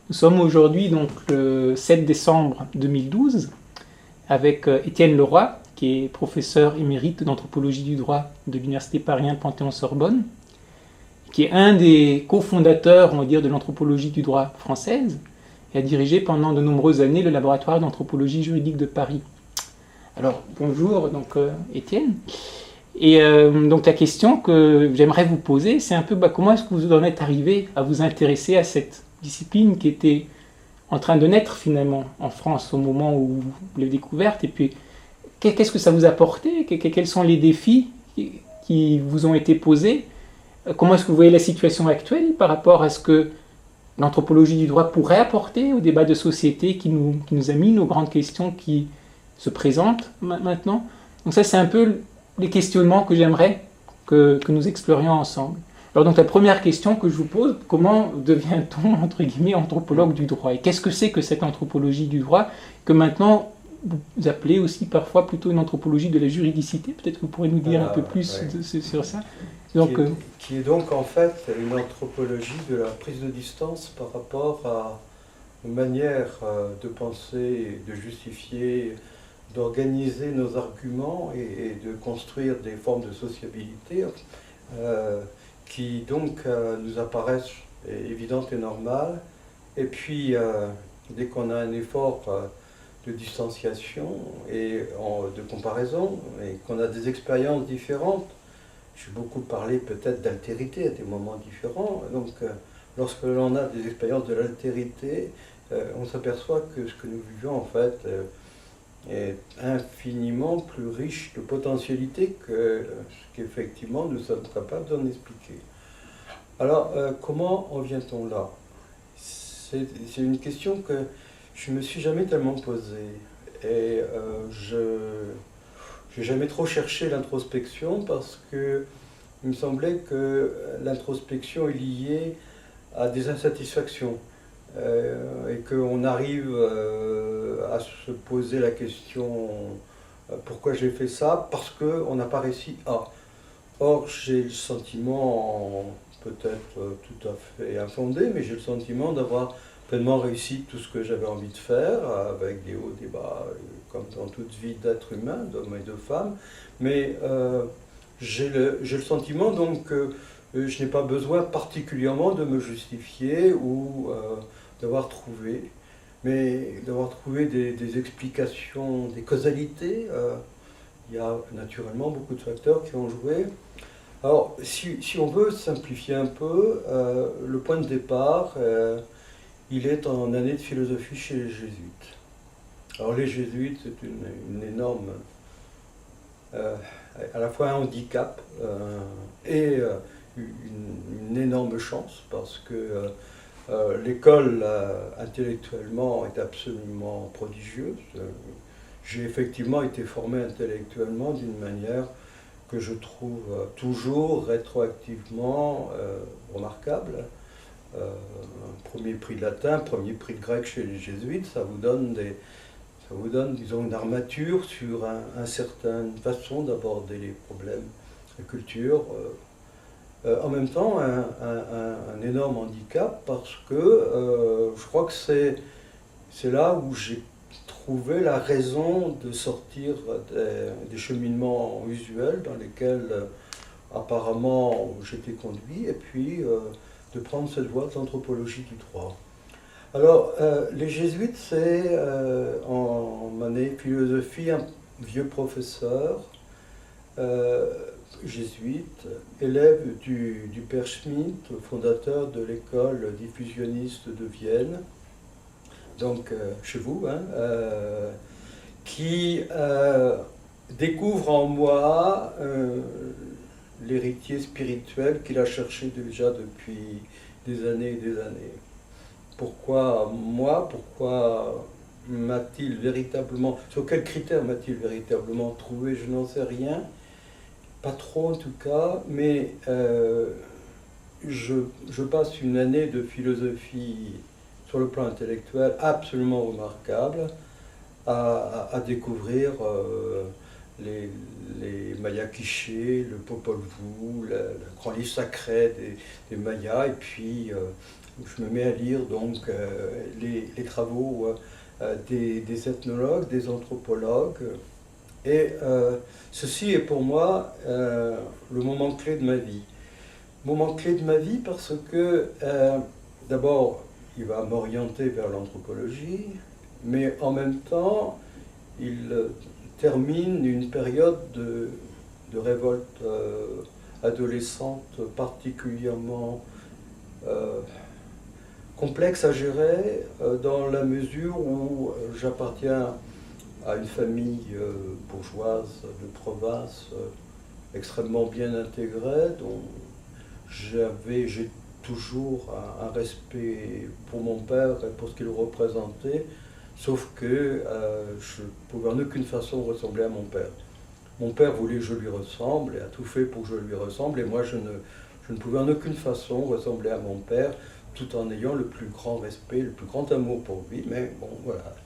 Nous sommes aujourd'hui donc le 7 décembre 2012 avec Étienne Leroy, qui est professeur émérite d'anthropologie du droit de l'Université Paris 1 Panthéon-Sorbonne, qui est un des cofondateurs, on va dire, de l'anthropologie du droit française et a dirigé pendant de nombreuses années le laboratoire d'anthropologie juridique de Paris. Alors, bonjour, donc Étienne. Et donc la question que j'aimerais vous poser, c'est un peu comment est-ce que vous en êtes arrivé à vous intéresser à cette discipline qui était en train de naître finalement en France au moment où vous l'avez découverte, et puis qu'est-ce que ça vous a apporté, quels sont les défis qui vous ont été posés, comment est-ce que vous voyez la situation actuelle par rapport à ce que l'anthropologie du droit pourrait apporter au débat de société qui nous a mis nos grandes questions qui se présentent maintenant. Donc ça, c'est un peu les questionnements que j'aimerais que nous explorions ensemble. Alors donc la première question que je vous pose, comment devient-on entre guillemets anthropologue du droit? Et qu'est-ce que c'est que cette anthropologie du droit que maintenant vous appelez aussi parfois plutôt une anthropologie de la juridicité? Peut-être que vous pourrez nous dire un peu plus sur ça. Donc, qui est donc en fait une anthropologie de la prise de distance par rapport à une manière de penser, de justifier, d'organiser nos arguments et de construire des formes de sociabilité qui donc nous apparaissent évidentes et normales. Et puis, dès qu'on a un effort de distanciation et de comparaison, et qu'on a des expériences différentes, j'ai beaucoup parlé peut-être d'altérité à des moments différents. Donc, lorsque l'on a des expériences de l'altérité, on s'aperçoit que ce que nous vivons en fait est infiniment plus riche de potentialités que ce qu'effectivement nous sommes capables d'en expliquer. Alors, comment en vient-on là? C'est une question que je ne me suis jamais tellement posée. Et je n'ai jamais trop cherché l'introspection parce que il me semblait que l'introspection est liée à des insatisfactions. Et qu'on arrive à se poser la question pourquoi j'ai fait ça, parce qu'on n'a pas réussi à. Or, j'ai le sentiment, peut-être tout à fait infondé, mais j'ai le sentiment d'avoir pleinement réussi tout ce que j'avais envie de faire, avec des hauts, des bas, comme dans toute vie d'être humain, d'homme et de femme. Mais j'ai le sentiment donc que je n'ai pas besoin particulièrement de me justifier ou d'avoir trouvé des explications, des causalités. Il y a naturellement beaucoup de facteurs qui ont joué. Alors, si on veut simplifier un peu, le point de départ, il est en année de philosophie chez les jésuites. Alors, les jésuites, c'est une énorme, à la fois un handicap et une énorme chance, parce que l'école intellectuellement est absolument prodigieuse. J'ai effectivement été formé intellectuellement d'une manière que je trouve toujours rétroactivement remarquable. Premier prix de latin, premier prix de grec chez les jésuites, ça vous donne, disons, une armature sur une certaine façon d'aborder les problèmes de culture. En même temps, un énorme handicap parce que je crois que c'est là où j'ai trouvé la raison de sortir des cheminements usuels dans lesquels apparemment j'étais conduit, et puis de prendre cette voie de l'anthropologie du droit. Alors, les jésuites, c'est en année philosophie un vieux professeur jésuite, élève du père Schmitt, fondateur de l'école diffusionniste de Vienne, donc chez vous, qui découvre en moi l'héritier spirituel qu'il a cherché déjà depuis des années et des années. Pourquoi moi? Pourquoi m'a-t-il véritablement, sur quels critères m'a-t-il véritablement trouvé? Je n'en sais rien. Pas trop en tout cas, mais je passe une année de philosophie sur le plan intellectuel absolument remarquable à découvrir les Mayas clichés, le Popol Vuh, le grand livre sacré des Mayas, et puis je me mets à lire donc les travaux des ethnologues, des anthropologues. Et ceci est pour moi le moment clé de ma vie. Moment clé de ma vie parce que d'abord, il va m'orienter vers l'anthropologie, mais en même temps, il termine une période de révolte adolescente particulièrement complexe à gérer dans la mesure où j'appartiens à une famille bourgeoise de province extrêmement bien intégrée, dont j'ai toujours un respect pour mon père et pour ce qu'il représentait, sauf que je ne pouvais en aucune façon ressembler à mon père. Mon père voulait que je lui ressemble et a tout fait pour que je lui ressemble, et moi je ne pouvais en aucune façon ressembler à mon père, tout en ayant le plus grand respect, le plus grand amour pour lui, mais bon, voilà.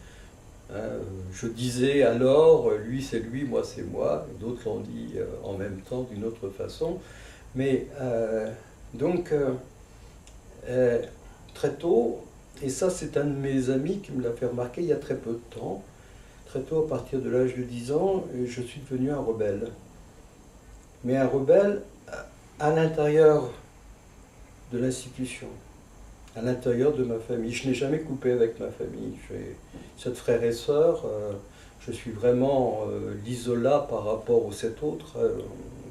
Je disais alors, lui c'est lui, moi c'est moi, d'autres l'ont dit en même temps d'une autre façon, mais donc très tôt, et ça c'est un de mes amis qui me l'a fait remarquer il y a très peu de temps, très tôt à partir de l'âge de 10 ans, je suis devenu un rebelle. Mais un rebelle à l'intérieur de l'institution, à l'intérieur de ma famille. Je n'ai jamais coupé avec ma famille. J'ai 7 frères et sœurs. Je suis vraiment l'isola par rapport aux 7 autres.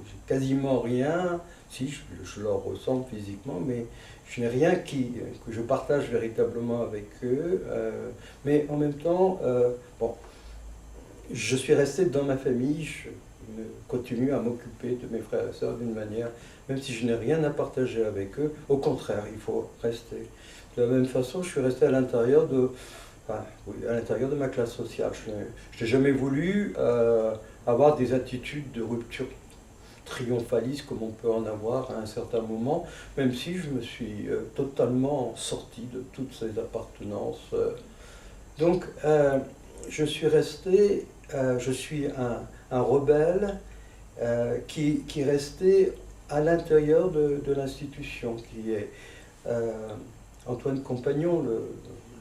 J'ai quasiment rien. Si, je leur ressemble physiquement, mais je n'ai rien que je partage véritablement avec eux. Mais en même temps, bon, je suis resté dans ma famille. Je continue à m'occuper de mes frères et sœurs d'une manière, même si je n'ai rien à partager avec eux. Au contraire, il faut rester. De la même façon, je suis resté à l'intérieur à l'intérieur de ma classe sociale. Je n'ai jamais voulu avoir des attitudes de rupture triomphaliste comme on peut en avoir à un certain moment, même si je me suis totalement sorti de toutes ces appartenances. Donc, je suis resté, je suis un rebelle qui est resté à l'intérieur de l'institution, qui est Antoine Compagnon,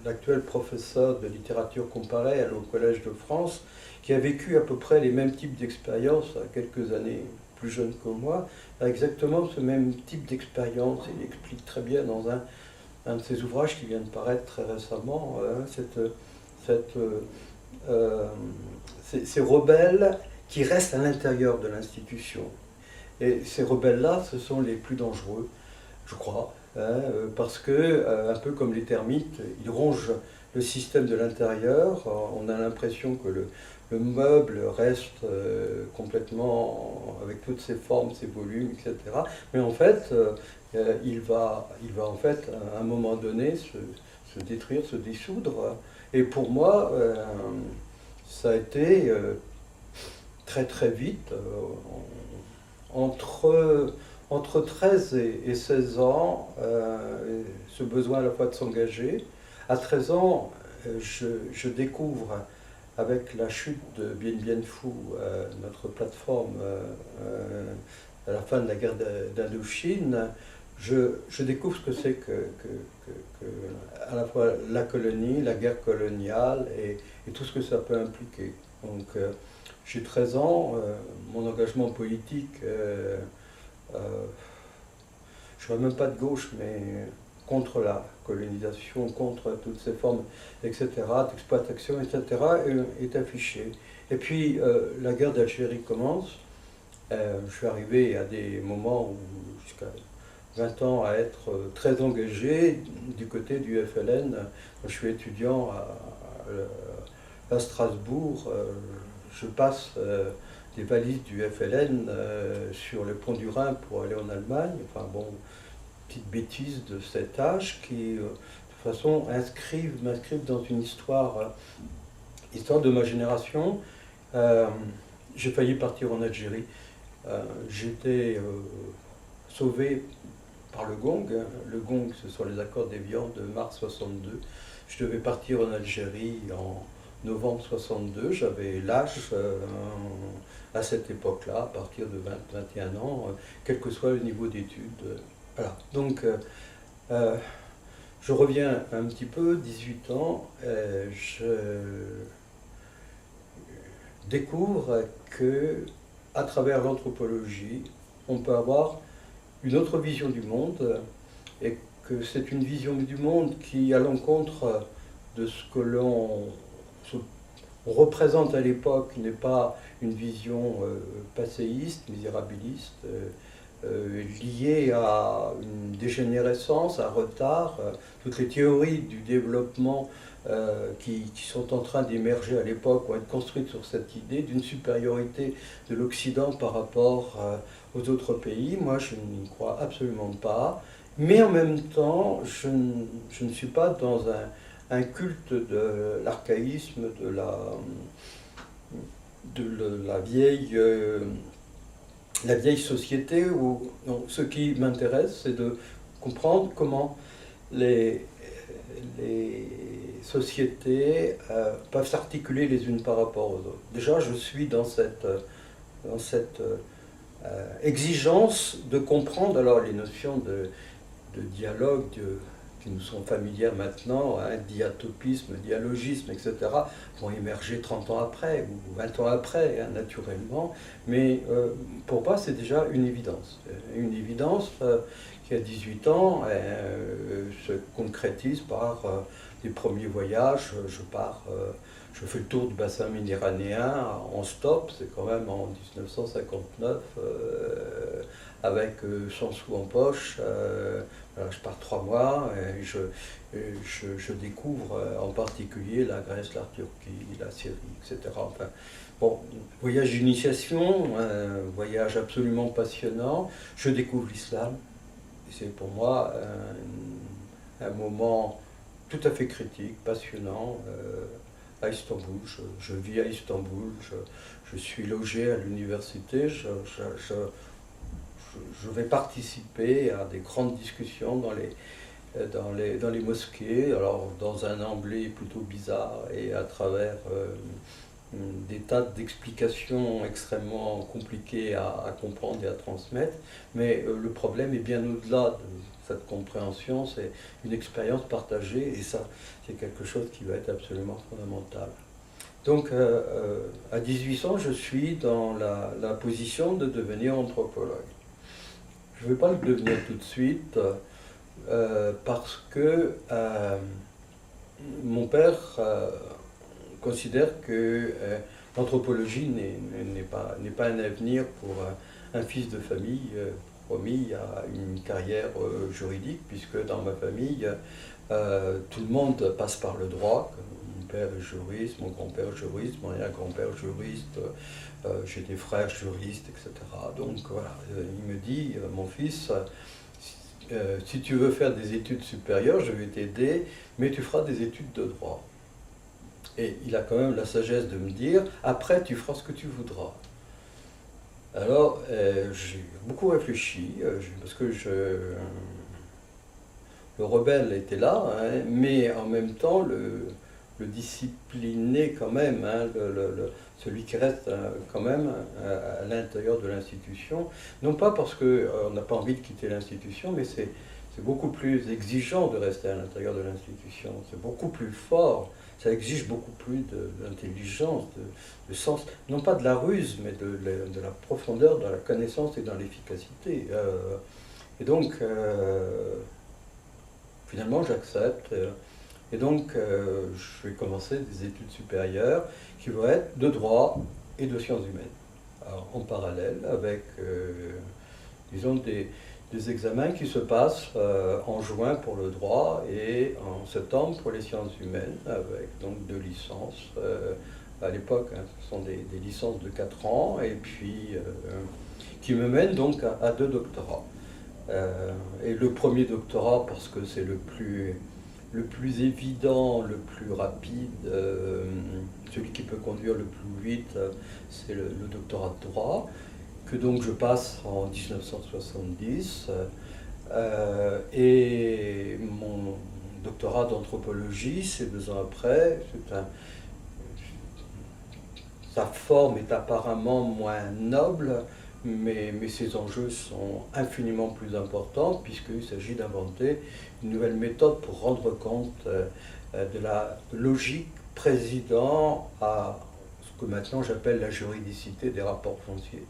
l'actuel professeur de littérature comparée au Collège de France, qui a vécu à peu près les mêmes types d'expériences à quelques années plus jeune que moi, a exactement ce même type d'expérience. Il explique très bien dans un de ses ouvrages qui vient de paraître très récemment, ces rebelles qui restent à l'intérieur de l'institution. Et ces rebelles-là, ce sont les plus dangereux, je crois, parce que, un peu comme les termites, ils rongent le système de l'intérieur. On a l'impression que le meuble reste complètement avec toutes ses formes, ses volumes, etc. Mais en fait, il va en fait, à un moment donné, se détruire, se dissoudre. Et pour moi, ça a été très très vite, entre 13 et 16 ans, ce besoin à la fois de s'engager. À 13 ans, je découvre, avec la chute de Bien Bien Phu, notre plateforme à la fin de la guerre d'Indochine, je découvre ce que c'est que à la fois la colonie, la guerre coloniale et tout ce que ça peut impliquer. Donc j'ai 13 ans, mon engagement politique, je ne serais même pas de gauche, mais contre la colonisation, contre toutes ces formes, etc., d'exploitation, etc., est affiché. Et puis la guerre d'Algérie commence. Je suis arrivé à des moments où, jusqu'à 20 ans, à être très engagé du côté du FLN. Quand je suis étudiant à Strasbourg, je passe des valises du FLN sur le pont du Rhin pour aller en Allemagne. Enfin bon, petite bêtise de cet âge qui, de toute façon, m'inscrivent dans une histoire de ma génération. J'ai failli partir en Algérie. J'étais sauvé par le GONG. Le GONG, ce sont les accords d'Évian de mars 62. Je devais partir en Algérie en novembre 62. J'avais l'âge à cette époque-là, à partir de 20-21 ans, quel que soit le niveau d'études. Voilà. Donc, je reviens un petit peu, 18 ans, je découvre que à travers l'anthropologie, on peut avoir une autre vision du monde et que c'est une vision du monde qui, à l'encontre de ce que l'on représente à l'époque, n'est pas une vision passéiste, misérabiliste, liée à une dégénérescence, un retard. Toutes les théories du développement qui sont en train d'émerger à l'époque vont être construites sur cette idée d'une supériorité de l'Occident par rapport aux autres pays. Moi, je n'y crois absolument pas. Mais en même temps, je ne suis pas dans un culte de l'archaïsme, de la vieille société. Non, ce qui m'intéresse, c'est de comprendre comment les sociétés peuvent s'articuler les unes par rapport aux autres. Déjà, je suis dans cette exigence de comprendre alors les notions de dialogue qui nous sont familières maintenant, hein, diatopisme, dialogisme, etc., vont émerger 30 ans après ou 20 ans après, hein, naturellement. Mais pour moi, c'est déjà une évidence. Une évidence qui, à 18 ans, se concrétise par des premiers voyages. Je fais le tour du bassin méditerranéen en stop, c'est quand même en 1959, avec 100 sous en poche. Alors, je pars 3 mois et je découvre en particulier la Grèce, la Turquie, la Syrie, etc. Enfin, bon, voyage d'initiation, un voyage absolument passionnant. Je découvre l'islam. C'est pour moi un moment tout à fait critique, passionnant. À Istanbul, je vis à Istanbul, je suis logé à l'université, je vais participer à des grandes discussions dans les mosquées, alors dans un anglais plutôt bizarre et à travers des tas d'explications extrêmement compliquées à comprendre et à transmettre. Mais le problème est bien au-delà de cette compréhension, c'est une expérience partagée et ça, c'est quelque chose qui va être absolument fondamental. Donc, à 18 ans, je suis dans la position de devenir anthropologue. Je ne vais pas le devenir tout de suite parce que mon père considère que l'anthropologie n'est pas un avenir pour un fils de famille promis à une carrière juridique, puisque dans ma famille, tout le monde passe par le droit. Mon père est juriste, mon grand-père est juriste, mon arrière-grand-père est juriste, j'ai des frères juristes, etc. Donc voilà, il me dit, mon fils, si tu veux faire des études supérieures, je vais t'aider, mais tu feras des études de droit. Et il a quand même la sagesse de me dire, après tu feras ce que tu voudras. Alors, j'ai beaucoup réfléchi, parce que le rebelle était là, hein, mais en même temps, le discipliné quand même, hein, celui qui reste quand même à l'intérieur de l'institution, non pas parce qu'on n'a pas envie de quitter l'institution, mais c'est beaucoup plus exigeant de rester à l'intérieur de l'institution, c'est beaucoup plus fort, ça exige beaucoup plus d'intelligence, de sens, non pas de la ruse, mais de la profondeur, de la connaissance et dans l'efficacité. Et donc, finalement, j'accepte. Et donc, je vais commencer des études supérieures qui vont être de droit et de sciences humaines. Alors, en parallèle, avec, disons, des examens qui se passent en juin pour le droit et en septembre pour les sciences humaines, avec donc 2 licences. À l'époque, hein, ce sont des licences de 4 ans, et puis qui me mènent donc à 2 doctorats. Et le premier doctorat, parce que c'est le plus évident, le plus rapide, celui qui peut conduire le plus vite, c'est le doctorat de droit, que donc je passe en 1970. Et mon doctorat d'anthropologie, c'est 2 ans après. Sa forme est apparemment moins noble, mais ces enjeux sont infiniment plus importants puisqu'il s'agit d'inventer une nouvelle méthode pour rendre compte de la logique présidant à ce que maintenant j'appelle la juridicité des rapports fonciers.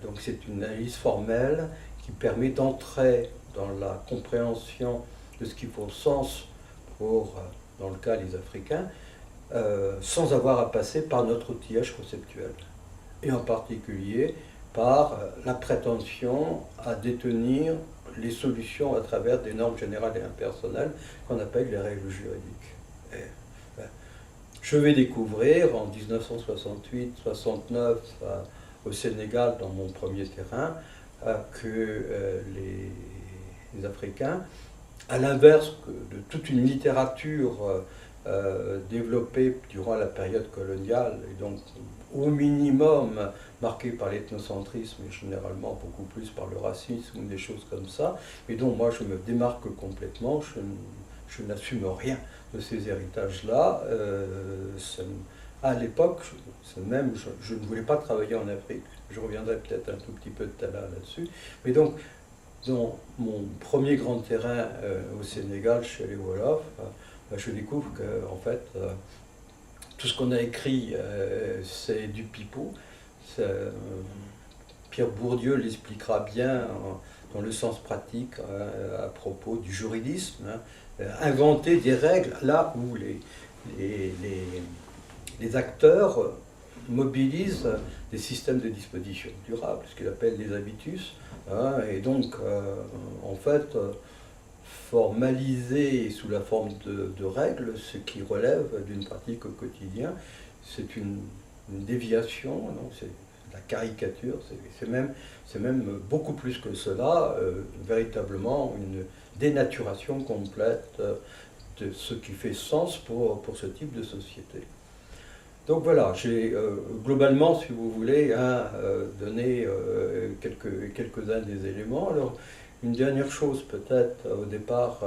Donc c'est une analyse formelle qui permet d'entrer dans la compréhension de ce qui fait sens pour, dans le cas des Africains, sans avoir à passer par notre outillage conceptuel. Et en particulier par la prétention à détenir les solutions à travers des normes générales et impersonnelles qu'on appelle les règles juridiques. Et, je vais découvrir en 1968-69 au Sénégal, dans mon premier terrain, que les Africains, à l'inverse de toute une littérature développée durant la période coloniale, et donc au minimum marquée par l'ethnocentrisme et généralement beaucoup plus par le racisme ou des choses comme ça, mais dont moi je me démarque complètement, je n'assume rien de ces héritages-là. À l'époque, même, je ne voulais pas travailler en Afrique. Je reviendrai peut-être un tout petit peu de là-dessus. Mais donc, dans mon premier grand terrain au Sénégal, chez les Wolofs, je découvre que, en fait, tout ce qu'on a écrit, c'est du pipeau. Pierre Bourdieu l'expliquera bien dans le sens pratique à propos du juridisme. Inventer des règles là où les acteurs mobilisent des systèmes de disposition durable, ce qu'il appelle les habitus, et donc en fait formaliser sous la forme de règles ce qui relève d'une pratique au quotidien, c'est une déviation, c'est la caricature, c'est même beaucoup plus que cela, véritablement une dénaturation complète de ce qui fait sens pour ce type de société. Donc voilà, j'ai globalement, si vous voulez, donné quelques-uns des éléments. Alors, une dernière chose peut-être, au départ,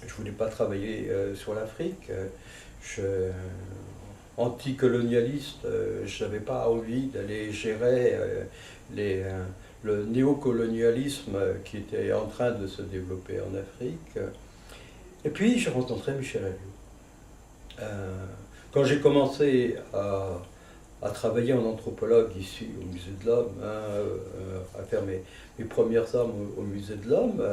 je ne voulais pas travailler sur l'Afrique. Anticolonialiste, je n'avais pas envie d'aller gérer le néocolonialisme qui était en train de se développer en Afrique. Et puis j'ai rencontré Michel Alliot. Quand j'ai commencé à travailler en anthropologue ici au Musée de l'Homme, à faire mes premières armes au Musée de l'Homme,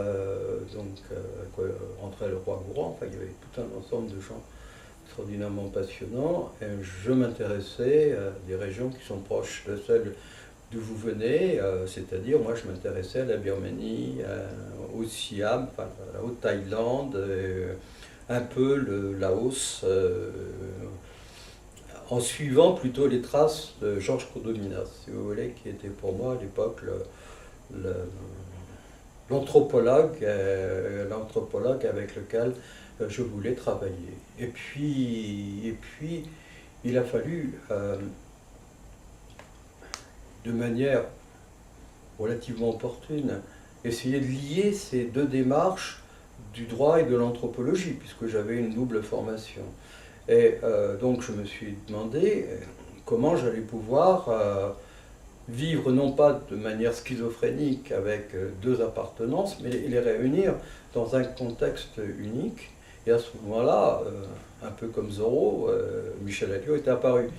entrait le roi Gourand, enfin il y avait tout un ensemble de gens extraordinairement passionnants, et je m'intéressais à des régions qui sont proches de celles d'où vous venez, c'est-à-dire moi je m'intéressais à la Birmanie, au Siam, enfin, au Thaïlande, un peu le Laos, en suivant plutôt les traces de Georges Condominas, si vous voulez, qui était pour moi à l'époque l'anthropologue avec lequel je voulais travailler. Et puis il a fallu, de manière relativement opportune, essayer de lier ces deux démarches du droit et de l'anthropologie, puisque j'avais une double formation. Et donc je me suis demandé comment j'allais pouvoir vivre non pas de manière schizophrénique avec deux appartenances, mais les réunir dans un contexte unique. Et à ce moment-là, un peu comme Zorro, Michel Alliot est apparu.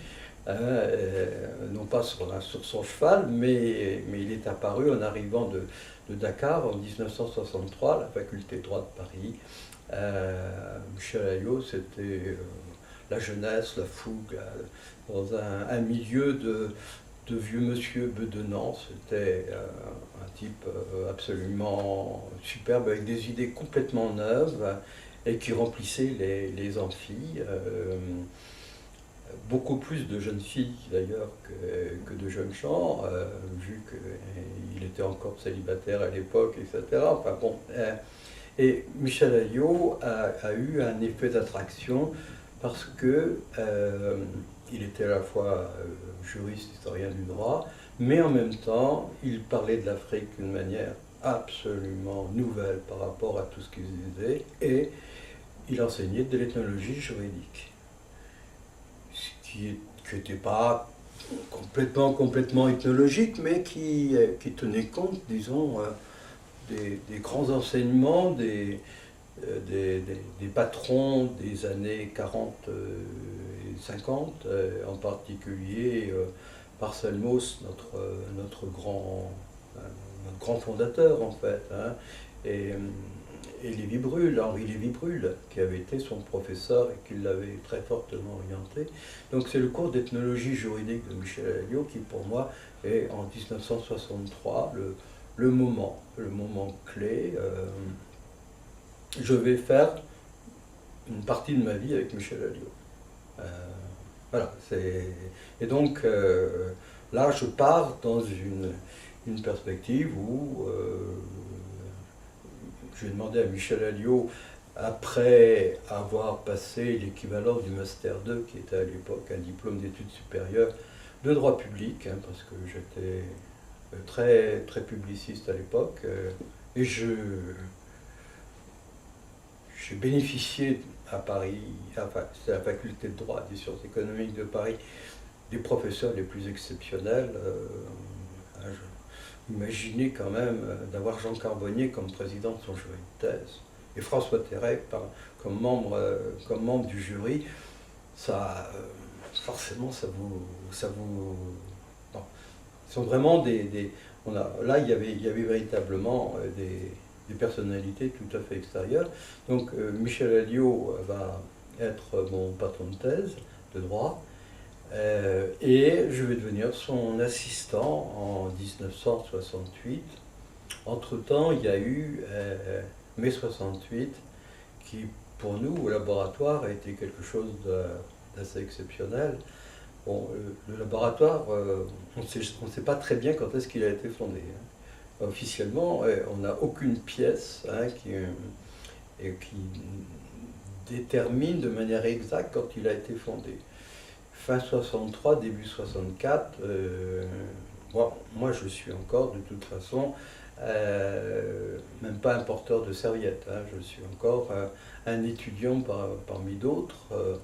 Non pas sur son cheval, mais il est apparu en arrivant de Dakar en 1963, à la faculté de droit de Paris. Michel Alliot, c'était la jeunesse, la fougue, dans un milieu de vieux monsieur bedonnant. C'était un type absolument superbe, avec des idées complètement neuves, et qui remplissait les amphis. Beaucoup plus de jeunes filles d'ailleurs que de jeunes gens, vu qu'il était encore célibataire à l'époque, etc. Enfin bon, et Michel Alliot a eu un effet d'attraction parce que il était à la fois juriste, historien du droit, mais en même temps, il parlait de l'Afrique d'une manière absolument nouvelle par rapport à tout ce qu'il disait, et il enseignait de l'ethnologie juridique, ce qui n'était pas complètement ethnologique, mais qui tenait compte, disons, des grands enseignements des patrons des années 40 et 50, en particulier Parcelmos, notre grand fondateur en fait, hein, et Lévi-Bruhl, Henri Lévi-Bruhl, qui avait été son professeur et qui l'avait très fortement orienté. Donc c'est le cours d'ethnologie juridique de Michel Alliot qui pour moi est en 1963 le moment clé. Je vais faire une partie de ma vie avec Michel Alliot. Voilà, et donc là je pars dans une perspective où je vais demander à Michel Alliot, après avoir passé l'équivalent du Master 2, qui était à l'époque un diplôme d'études supérieures de droit public, hein, parce que j'étais très publiciste à l'époque, et j'ai bénéficié à Paris, enfin c'est la faculté de droit des sciences économiques de Paris, des professeurs les plus exceptionnels. Imaginez quand même d'avoir Jean Carbonnier comme président de son jury de thèse et François Terray comme membre du jury. Ça, forcément, ça vous bon. Ce sont vraiment là, il y avait véritablement des personnalités tout à fait extérieures. Donc, Michel Alliot va être mon patron de thèse de droit. Et je vais devenir son assistant en 1968. Entre-temps, il y a eu mai 68, qui pour nous, au laboratoire, a été quelque chose d'assez exceptionnel. Bon, le laboratoire, on ne sait pas très bien quand est-ce qu'il a été fondé. Hein. Officiellement, on n'a aucune pièce qui détermine de manière exacte quand il a été fondé. Fin 63, début 64, moi je suis encore de toute façon même pas un porteur de serviettes, hein, je suis encore un étudiant parmi d'autres,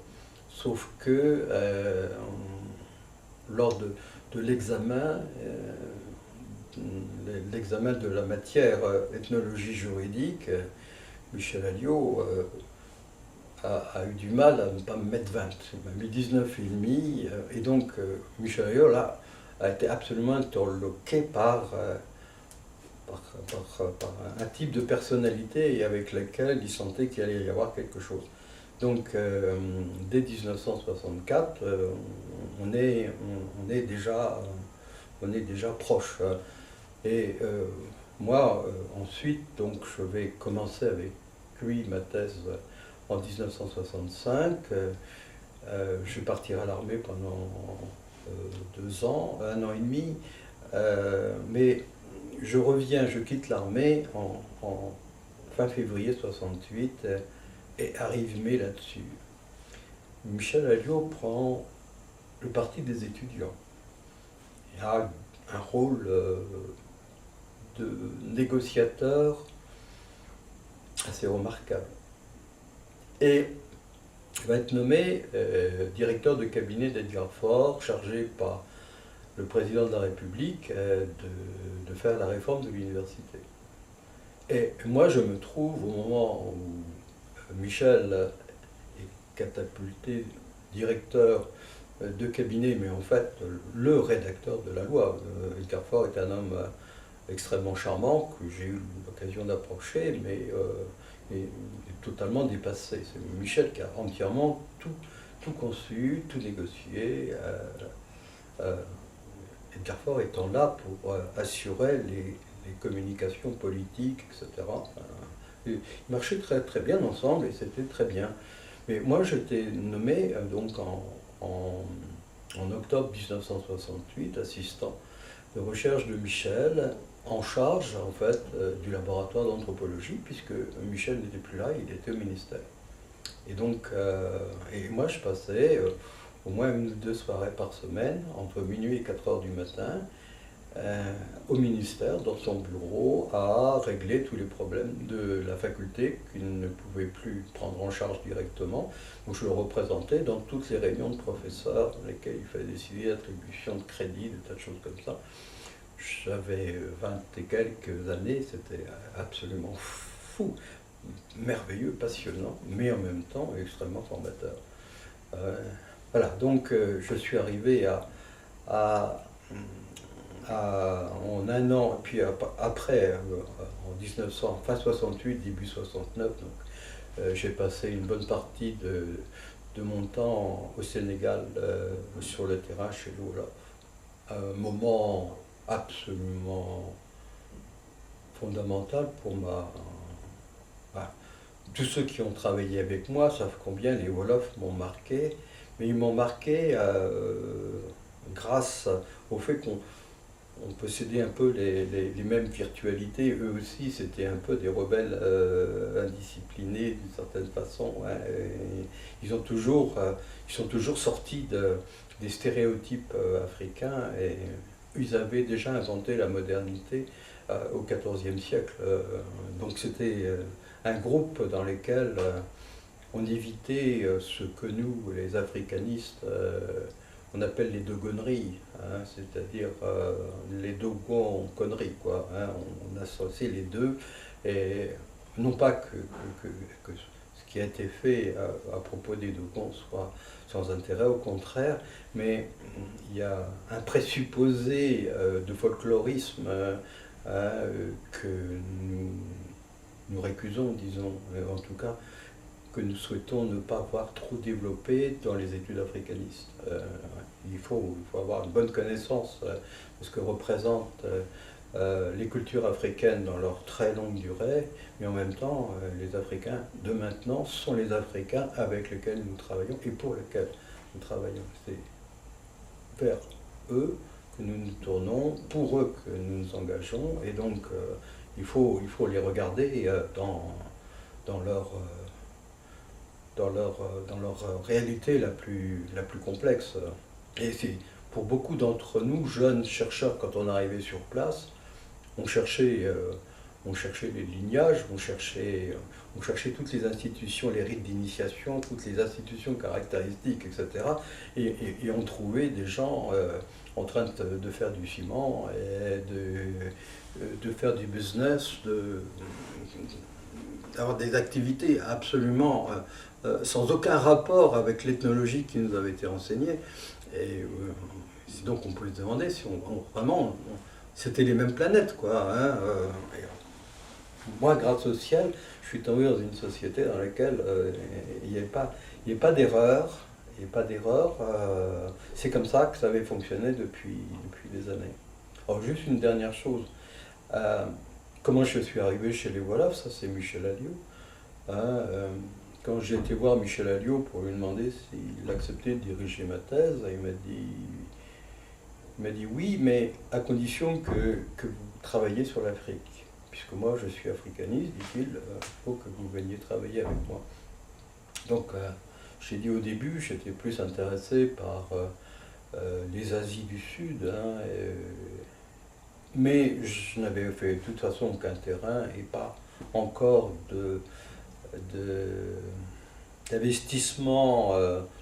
sauf que lors de l'examen de la matière ethnologie juridique, Michel Alliot a eu du mal à ne pas me mettre 20. Il m'a mis 19,5. Et donc, Michel Alliot, là, a été absolument interloqué par un type de personnalité avec laquelle il sentait qu'il allait y avoir quelque chose. Donc, dès 1964, on est déjà proche. Et moi, ensuite, donc, je vais commencer avec lui ma thèse en 1965, je vais partir à l'armée pendant 2 ans, 1 an et demi, mais je quitte l'armée en fin février 68 et arrive mai là-dessus. Michel Alliot prend le parti des étudiants. Il a un rôle de négociateur assez remarquable. Et il va être nommé directeur de cabinet d'Edgar Faure, chargé par le président de la République de faire la réforme de l'université. Et moi, je me trouve au moment où Michel est catapulté directeur de cabinet, mais en fait le rédacteur de la loi. Edgar Faure est un homme extrêmement charmant que j'ai eu l'occasion d'approcher, mais est totalement dépassé. C'est Michel qui a entièrement tout conçu, tout négocié. Edgar Faure étant là pour assurer les communications politiques, etc. Ils marchaient très très bien ensemble et c'était très bien. Mais moi j'étais nommé donc en octobre 1968 assistant de recherche de Michel, en charge en fait du laboratoire d'anthropologie, puisque Michel n'était plus là, il était au ministère. Et donc, et moi je passais au moins 1 ou 2 soirées par semaine, entre minuit et 4 heures du matin, au ministère, dans son bureau, à régler tous les problèmes de la faculté qu'il ne pouvait plus prendre en charge directement. Donc je le représentais dans toutes les réunions de professeurs dans lesquelles il fallait décider d'attribution de crédit, de tas de choses comme ça. J'avais 20 et quelques années, c'était absolument fou, merveilleux, passionnant, mais en même temps extrêmement formateur. Voilà, donc je suis arrivé en un an, puis après, en 1900, fin 68, début 69, donc, j'ai passé une bonne partie de mon temps au Sénégal, sur le terrain chez nous, là. Un moment absolument fondamental pour tous ceux qui ont travaillé avec moi savent combien les Wolofs m'ont marqué, mais ils m'ont marqué grâce au fait qu'on possédait un peu les mêmes virtualités. Eux aussi, c'était un peu des rebelles indisciplinés d'une certaine façon. Hein. Ils sont toujours sortis des stéréotypes africains, et ils avaient déjà inventé la modernité au XIVe siècle. Donc c'était un groupe dans lequel on évitait ce que nous, les africanistes, on appelle les dogonneries, hein, c'est-à-dire les dogons conneries, quoi. Hein, on associe les deux, et non pas que ce qui a été fait à propos des dogons soit sans intérêt, au contraire, mais il y a un présupposé de folklorisme que nous récusons, disons, en tout cas, que nous souhaitons ne pas voir trop développé dans les études africanistes. Il faut avoir une bonne connaissance de ce que représentent les cultures africaines dans leur très longue durée, mais en même temps, les Africains de maintenant sont les Africains avec lesquels nous travaillons et pour lesquels nous travaillons. C'est vers eux que nous nous tournons, pour eux que nous nous engageons, et donc il faut les regarder dans leur réalité la plus complexe. Et c'est pour beaucoup d'entre nous, jeunes chercheurs, quand on arrivait sur place, on cherchait les lignages, on cherchait toutes les institutions, les rites d'initiation, toutes les institutions caractéristiques, etc. Et on trouvait des gens en train de faire du ciment, et de faire du business, d'avoir des activités absolument sans aucun rapport avec l'ethnologie qui nous avait été enseignée. Et donc on peut se demander si vraiment c'était les mêmes planètes, quoi. Hein, moi, grâce au ciel, je suis tombé dans une société dans laquelle il n'y avait pas d'erreur. C'est comme ça que ça avait fonctionné depuis des années. Alors juste une dernière chose. Comment je suis arrivé chez les Wolofs, ça c'est Michel Alliot. Hein, quand j'ai été voir Michel Alliot pour lui demander s'il acceptait de diriger ma thèse, il m'a dit oui, mais à condition que vous travailliez sur l'Afrique. Puisque moi je suis africaniste, dit-il, il faut que vous veniez travailler avec moi. Donc j'ai dit au début, j'étais plus intéressé par les Asies du Sud, hein, mais je n'avais fait de toute façon aucun terrain et pas encore d'investissement,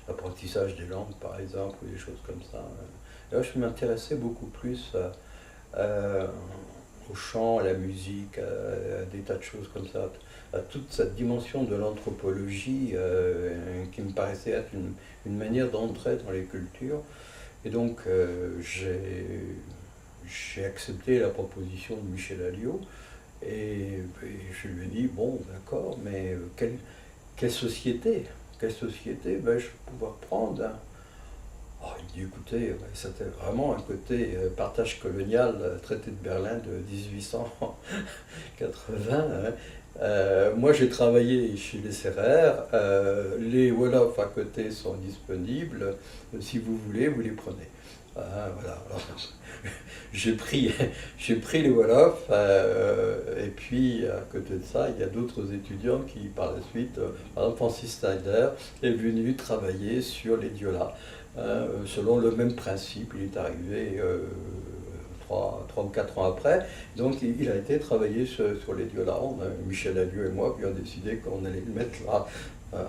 l'apprentissage des langues par exemple, ou des choses comme ça. Et là, je m'intéressais beaucoup plus au chant, à la musique, à des tas de choses comme ça, à toute cette dimension de l'anthropologie qui me paraissait être une manière d'entrer dans les cultures. Et donc j'ai accepté la proposition de Michel Alliot, et je lui ai dit, bon d'accord, mais quelle société je vais pouvoir prendre, hein. Oh, il dit, écoutez, c'était vraiment un côté partage colonial, traité de Berlin de 1880. Hein. Moi, j'ai travaillé chez les Sérères. Les Wolofs à côté sont disponibles. Si vous voulez, vous les prenez. Voilà. Alors, j'ai pris les Wolofs. Et puis, à côté de ça, il y a d'autres étudiants qui, par la suite, par exemple, Francis Snyder est venu travailler sur les Diolas. Selon le même principe, il est arrivé 3 ou 4 ans après. Donc il a été travaillé sur les lieux là. Michel Allieu et moi qui ont décidé qu'on allait le mettre là.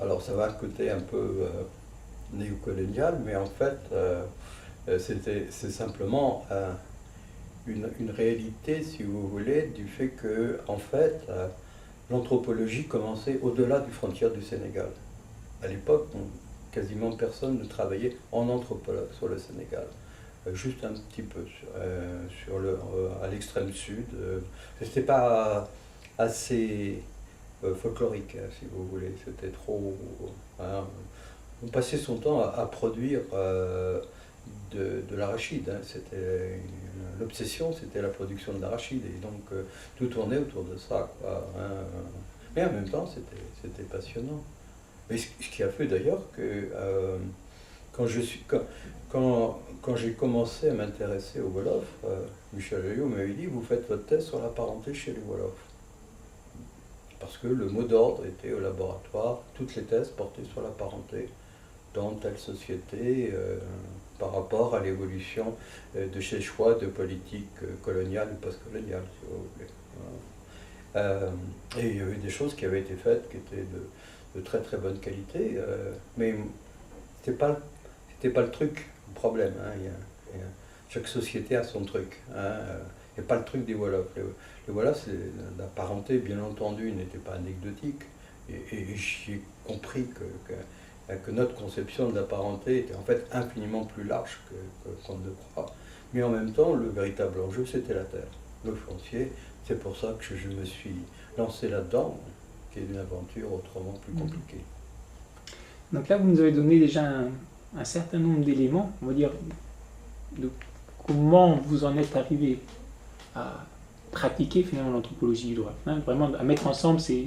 Alors ça va un côté un peu néocolonial, mais en fait c'est simplement une réalité, si vous voulez, du fait que en fait l'anthropologie commençait au-delà des frontières du Sénégal. À l'époque, quasiment personne ne travaillait en anthropologue sur le Sénégal. Juste un petit peu à l'extrême sud. C'était pas assez folklorique, hein, si vous voulez. C'était trop... on passait son temps à produire de l'arachide. Hein. L'obsession, c'était la production de l'arachide. Et donc, tout tournait autour de ça, quoi, hein. Mais en même temps, c'était passionnant. Mais ce qui a fait d'ailleurs que quand j'ai commencé à m'intéresser aux Wolofs, Michel Alliot m'avait dit: vous faites votre thèse sur la parenté chez les Wolofs. Parce que le mot d'ordre était au laboratoire, toutes les thèses portaient sur la parenté dans telle société par rapport à l'évolution de ces choix de politique coloniale ou post-coloniale, si vous voulez. Et il y avait des choses qui avaient été faites qui étaient de très très bonne qualité, mais c'était pas le truc, le problème. Hein. Chaque société a son truc. Hein. Il n'y a pas le truc des Wolofs. Les Wolofs, la parenté, bien entendu, n'était pas anecdotique. Et j'ai compris que notre conception de la parenté était en fait infiniment plus large qu'on ne le croit. Mais en même temps, le véritable enjeu, c'était la terre, le foncier. C'est pour ça que je me suis lancé là-dedans, qui est une aventure autrement plus compliquée. Donc là, vous nous avez donné déjà un certain nombre d'éléments, on va dire, de comment vous en êtes arrivé à pratiquer finalement l'anthropologie du droit, hein, vraiment à mettre ensemble ces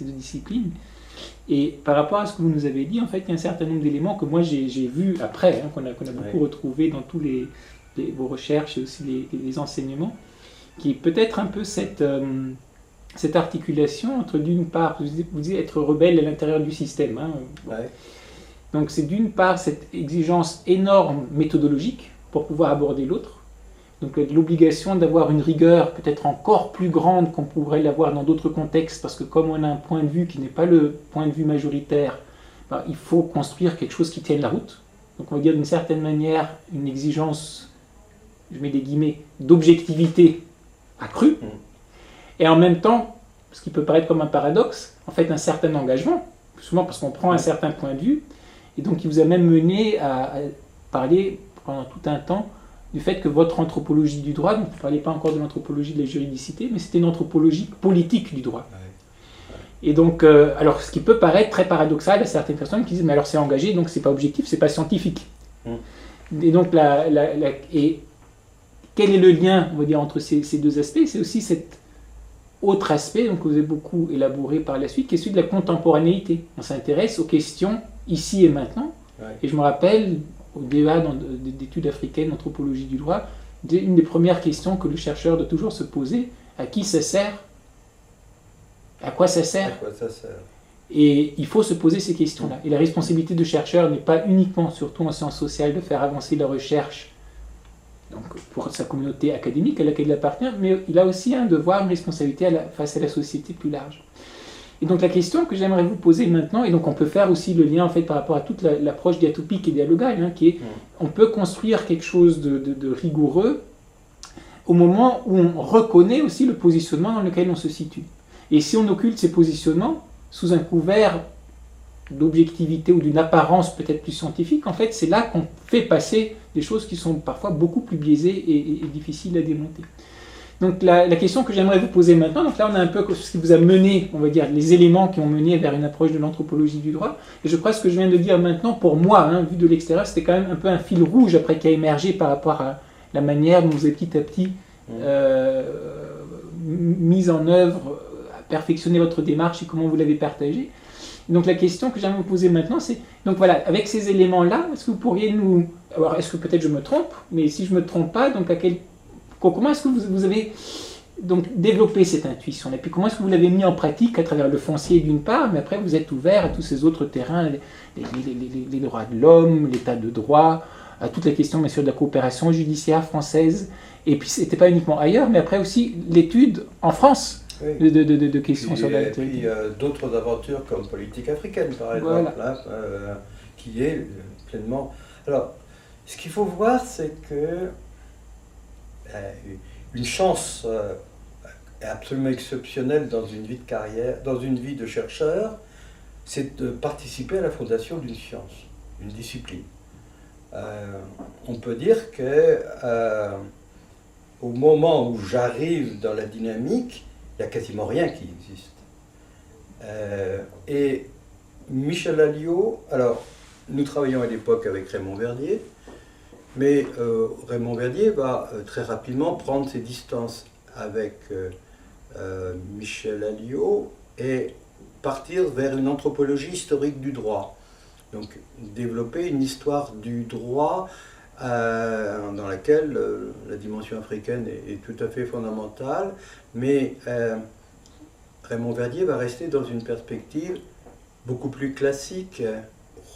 deux disciplines. Et par rapport à ce que vous nous avez dit, en fait, il y a un certain nombre d'éléments que moi j'ai vu après, hein, qu'on a beaucoup retrouvé dans tous vos recherches et aussi les enseignements, qui est peut-être un peu cette articulation entre, d'une part, vous dites être rebelle à l'intérieur du système. Hein. Ouais. Donc c'est d'une part cette exigence énorme méthodologique pour pouvoir aborder l'autre. Donc l'obligation d'avoir une rigueur peut-être encore plus grande qu'on pourrait l'avoir dans d'autres contextes, parce que comme on a un point de vue qui n'est pas le point de vue majoritaire, ben, il faut construire quelque chose qui tienne la route. Donc on va dire d'une certaine manière une exigence, je mets des guillemets, d'objectivité accrue. Et en même temps, ce qui peut paraître comme un paradoxe, en fait un certain engagement, souvent parce qu'on prend un certain point de vue, et donc il vous a même mené à parler pendant tout un temps du fait que votre anthropologie du droit, donc vous ne parlez pas encore de l'anthropologie de la juridicité, mais c'était une anthropologie politique du droit. Et donc, alors ce qui peut paraître très paradoxal à certaines personnes qui disent, mais alors c'est engagé, donc c'est pas objectif, c'est pas scientifique. Et donc, et quel est le lien, on va dire, entre ces deux aspects? C'est aussi cet autre aspect, donc que vous avez beaucoup élaboré par la suite, qui est celui de la contemporanéité. On s'intéresse aux questions ici et maintenant. Et je me rappelle, au débat d'études africaines, d'anthropologie du droit, une des premières questions que le chercheur doit toujours se poser: à qui ça sert? À quoi ça sert? À quoi ça sert? Et il faut se poser ces questions-là. Et la responsabilité de chercheur n'est pas uniquement, surtout en sciences sociales, de faire avancer la recherche donc pour sa communauté académique à laquelle il appartient, mais il a aussi un devoir, une responsabilité face à la société plus large. Et donc la question que j'aimerais vous poser maintenant, et donc on peut faire aussi le lien en fait par rapport à toute l'approche diatopique et dialogale, hein, qui est, on peut construire quelque chose de rigoureux au moment où on reconnaît aussi le positionnement dans lequel on se situe. Et si on occulte ces positionnements sous un couvert d'objectivité ou d'une apparence peut-être plus scientifique, en fait c'est là qu'on fait passer des choses qui sont parfois beaucoup plus biaisées et difficiles à démonter. Donc la question que j'aimerais vous poser maintenant, donc là on a un peu ce qui vous a mené, on va dire, les éléments qui ont mené vers une approche de l'anthropologie du droit, et je crois que ce que je viens de dire maintenant, pour moi, hein, vu de l'extérieur, c'était quand même un peu un fil rouge après qui a émergé par rapport à la manière dont vous avez petit à petit mis en œuvre, perfectionné votre démarche et comment vous l'avez partagée. Donc la question que j'aimerais vous poser maintenant, c'est, donc voilà, avec ces éléments-là, est-ce que vous pourriez nous... Alors est-ce que peut-être je me trompe, mais si je ne me trompe pas, donc comment est-ce que vous avez donc développé cette intuition-là? Et puis comment est-ce que vous l'avez mis en pratique à travers le foncier d'une part, mais après vous êtes ouvert à tous ces autres terrains, les droits de l'homme, l'état de droit, à toutes les questions, bien sûr, de la coopération judiciaire française. Et puis, c'était pas uniquement ailleurs, mais après aussi l'étude en France Oui. de questions Puis, sur la et puis d'autres aventures comme politique africaine, par exemple, Voilà. hein, qui est pleinement... Alors, ce qu'il faut voir, c'est que une chance absolument exceptionnelle dans une vie de carrière, dans une vie de chercheur, c'est de participer à la fondation d'une science, d'une discipline. On peut dire que au moment où j'arrive dans la dynamique, il n'y a quasiment rien qui existe. Et Michel Alliot, alors nous travaillons à l'époque avec Raymond Verdier, mais Raymond Verdier va très rapidement prendre ses distances avec Michel Alliot et partir vers une anthropologie historique du droit. Donc développer une histoire du droit dans laquelle la dimension africaine est tout à fait fondamentale, mais Raymond Verdier va rester dans une perspective beaucoup plus classique,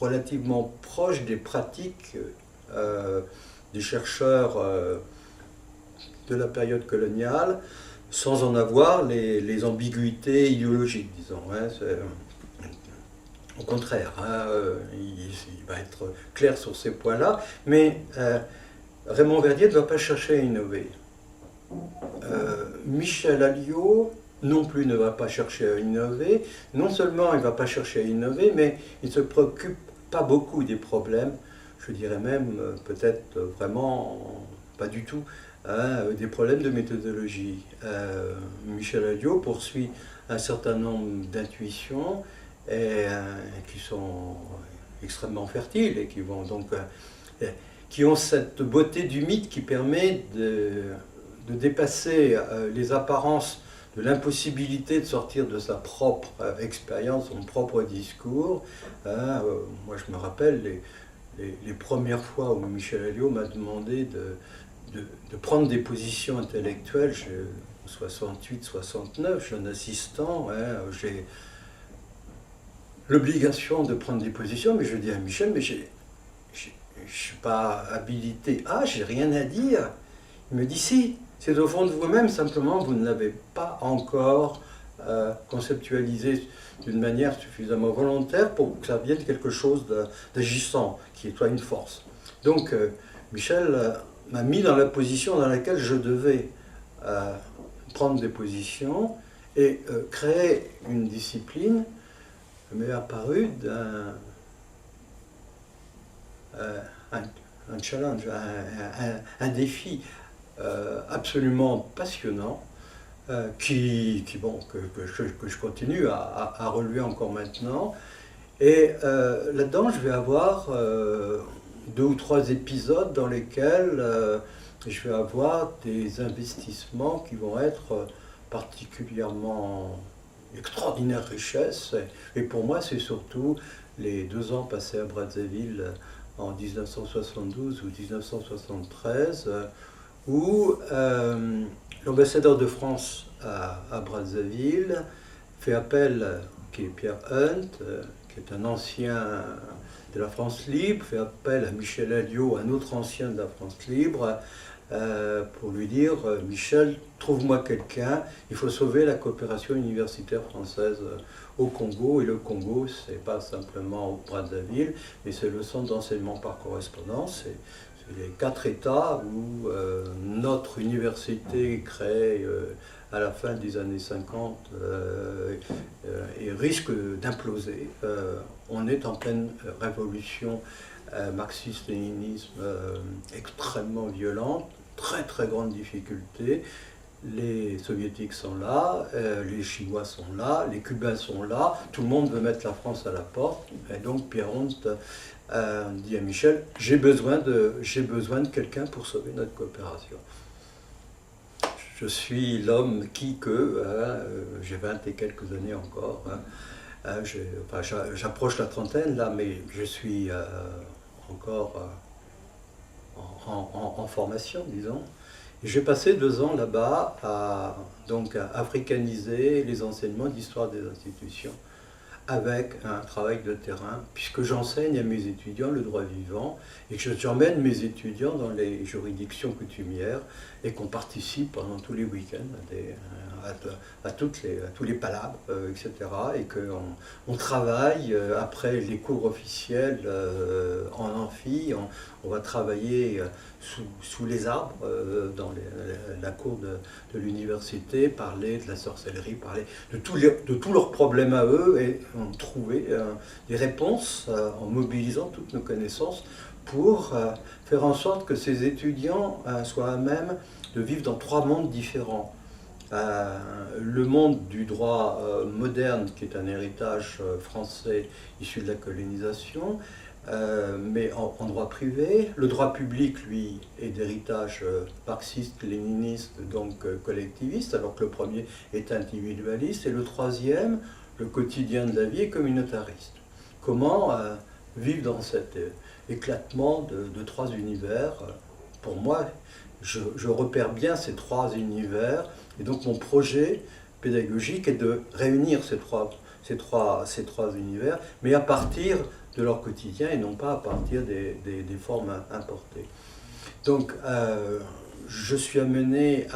relativement proche des pratiques des chercheurs de la période coloniale, sans en avoir les ambiguïtés idéologiques, disons. Hein, au contraire, hein, il va être clair sur ces points-là, mais Raymond Verdier ne va pas chercher à innover. Michel Alliot non plus ne va pas chercher à innover. Non seulement il ne va pas chercher à innover, mais il ne se préoccupe pas beaucoup des problèmes, je dirais même peut-être vraiment pas du tout, hein, des problèmes de méthodologie. Michel Alliot poursuit un certain nombre d'intuitions qui sont extrêmement fertiles et qui vont donc qui ont cette beauté du mythe qui permet de dépasser les apparences de l'impossibilité de sortir de sa propre expérience, son propre discours. Moi je me rappelle les premières fois où Michel Alliot m'a demandé de prendre des positions intellectuelles, en 68-69, jeune assistant, hein, j'ai l'obligation de prendre des positions, mais je dis à Michel, mais je ne suis pas habilité. Ah, j'ai rien à dire. Il me dit, si, c'est au fond de vous-même, simplement, vous ne l'avez pas encore conceptualisé d'une manière suffisamment volontaire pour que ça vienne quelque chose d'agissant, qui soit une force. Donc, Michel m'a mis dans la position dans laquelle je devais prendre des positions et créer une discipline m'est apparu un challenge, un défi absolument passionnant que je continue à relever encore maintenant. Et là-dedans, je vais avoir 2 ou 3 épisodes dans lesquels je vais avoir des investissements qui vont être particulièrement extraordinaire richesse. Et pour moi, c'est surtout les 2 ans passés à Brazzaville en 1972 ou 1973, où l'ambassadeur de France à Brazzaville fait appel, qui est Pierre Hunt, qui est un ancien de la France libre, fait appel à Michel Alliot, un autre ancien de la France libre, pour lui dire « Michel, trouve-moi quelqu'un, il faut sauver la coopération universitaire française au Congo. » Et le Congo, c'est pas simplement au Brazzaville, mais c'est le centre d'enseignement par correspondance. C'est les 4 États où notre université créée à la fin des années 50 et risque d'imploser. On est en pleine révolution marxiste-léninisme extrêmement violente, très très grande difficulté. Les soviétiques sont là, les chinois sont là, les cubains sont là, tout le monde veut mettre la France à la porte. Et donc Pierre Hunt dit à Michel, j'ai besoin de quelqu'un pour sauver notre coopération. Je suis l'homme j'ai 20 et quelques années encore. J'approche la trentaine là, mais je suis encore en formation, disons. Et j'ai passé 2 ans là-bas à africaniser les enseignements d'histoire des institutions, avec un travail de terrain, puisque j'enseigne à mes étudiants le droit vivant et que j'emmène mes étudiants dans les juridictions coutumières et qu'on participe pendant tous les week-ends à tous les palabres, etc. Et qu'on travaille après les cours officiels en amphi, on va travailler sous les arbres dans la cour de l'université, parler de la sorcellerie, parler de tous leurs problèmes à eux et trouver des réponses en mobilisant toutes nos connaissances pour faire en sorte que ces étudiants soient à même de vivre dans 3 mondes différents. Le monde du droit moderne, qui est un héritage français issu de la colonisation, mais en droit privé. Le droit public, lui, est d'héritage marxiste, léniniste, donc collectiviste, alors que le premier est individualiste. Et le troisième, le quotidien de la vie, est communautariste. Comment vivre dans cet éclatement de 3 univers? Pour moi, je repère bien ces 3 univers, et donc mon projet pédagogique est de réunir ces trois univers, mais à partir de leur quotidien et non pas à partir des formes importées. Donc, je suis amené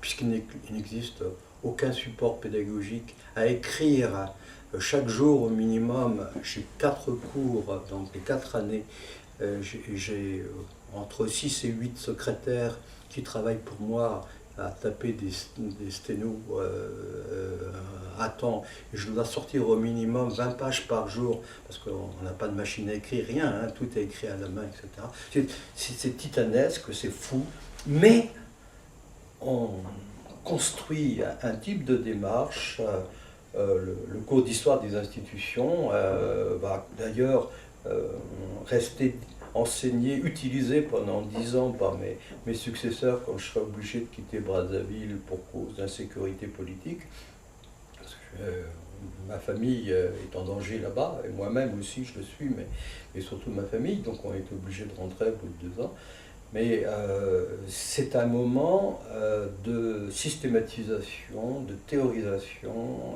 puisqu'il n'existe aucun support pédagogique, à écrire chaque jour au minimum. J'ai 4 cours, donc les 4 années, j'ai entre 6 et 8 secrétaires qui travaillent pour moi à taper des sténos à temps. Et je dois sortir au minimum 20 pages par jour, parce qu'on n'a pas de machine à écrire, rien, hein, tout est écrit à la main, etc. C'est titanesque, c'est fou, mais on construit un type de démarche. Le cours d'histoire des institutions va d'ailleurs rester enseigné, utilisé pendant 10 ans par mes successeurs quand je serai obligé de quitter Brazzaville pour cause d'insécurité politique. Parce que ma famille est en danger là-bas, et moi-même aussi je le suis, mais surtout ma famille, donc on est obligé de rentrer au bout de 2 ans. Mais c'est un moment de systématisation, de théorisation,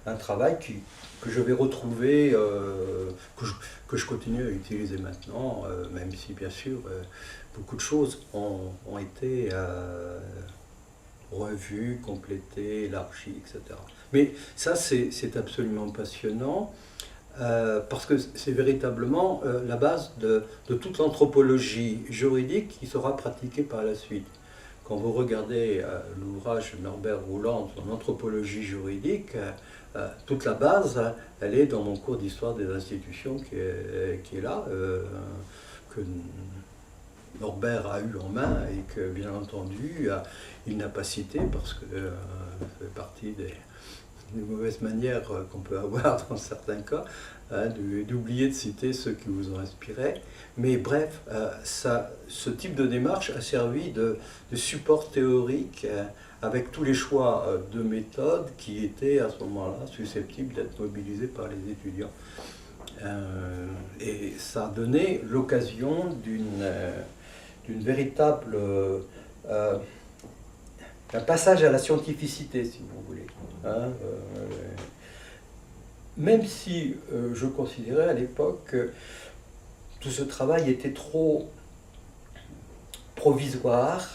un travail que je vais retrouver, que je continue à utiliser maintenant, même si bien sûr beaucoup de choses ont été revues, complétées, élargies, etc. Mais ça, c'est absolument passionnant. Parce que c'est véritablement la base de toute l'anthropologie juridique qui sera pratiquée par la suite. Quand vous regardez l'ouvrage de Norbert Rouland sur l'anthropologie juridique, toute la base, elle est dans mon cours d'histoire des institutions qui est là, que Norbert a eu en main et que, bien entendu, il n'a pas cité parce que ça fait partie des mauvaises manières qu'on peut avoir dans certains cas, d'oublier de citer ceux qui vous ont inspiré. Mais bref, ce type de démarche a servi de support théorique avec tous les choix de méthodes qui étaient à ce moment-là susceptibles d'être mobilisés par les étudiants. Et ça a donné l'occasion d'une véritable... un passage à la scientificité, si vous voulez. Même si je considérais à l'époque que tout ce travail était trop provisoire,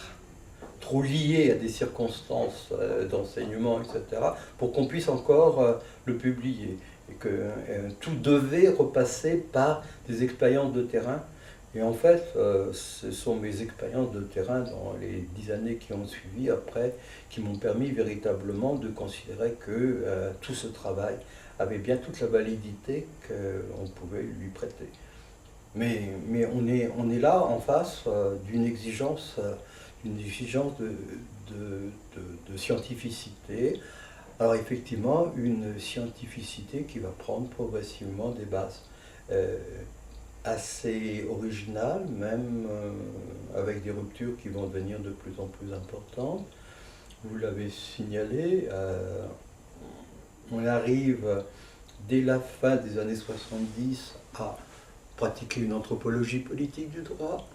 trop lié à des circonstances d'enseignement, etc., pour qu'on puisse encore le publier. Et que tout devait repasser par des expériences de terrain. Et en fait, ce sont mes expériences de terrain dans les 10 années qui ont suivi après qui m'ont permis véritablement de considérer que tout ce travail avait bien toute la validité qu'on pouvait lui prêter. Mais on est là en face d'une exigence de scientificité. Alors effectivement, une scientificité qui va prendre progressivement des bases assez originales, même avec des ruptures qui vont devenir de plus en plus importantes. Vous l'avez signalé, on arrive dès la fin des années 70 à pratiquer une anthropologie politique du droit,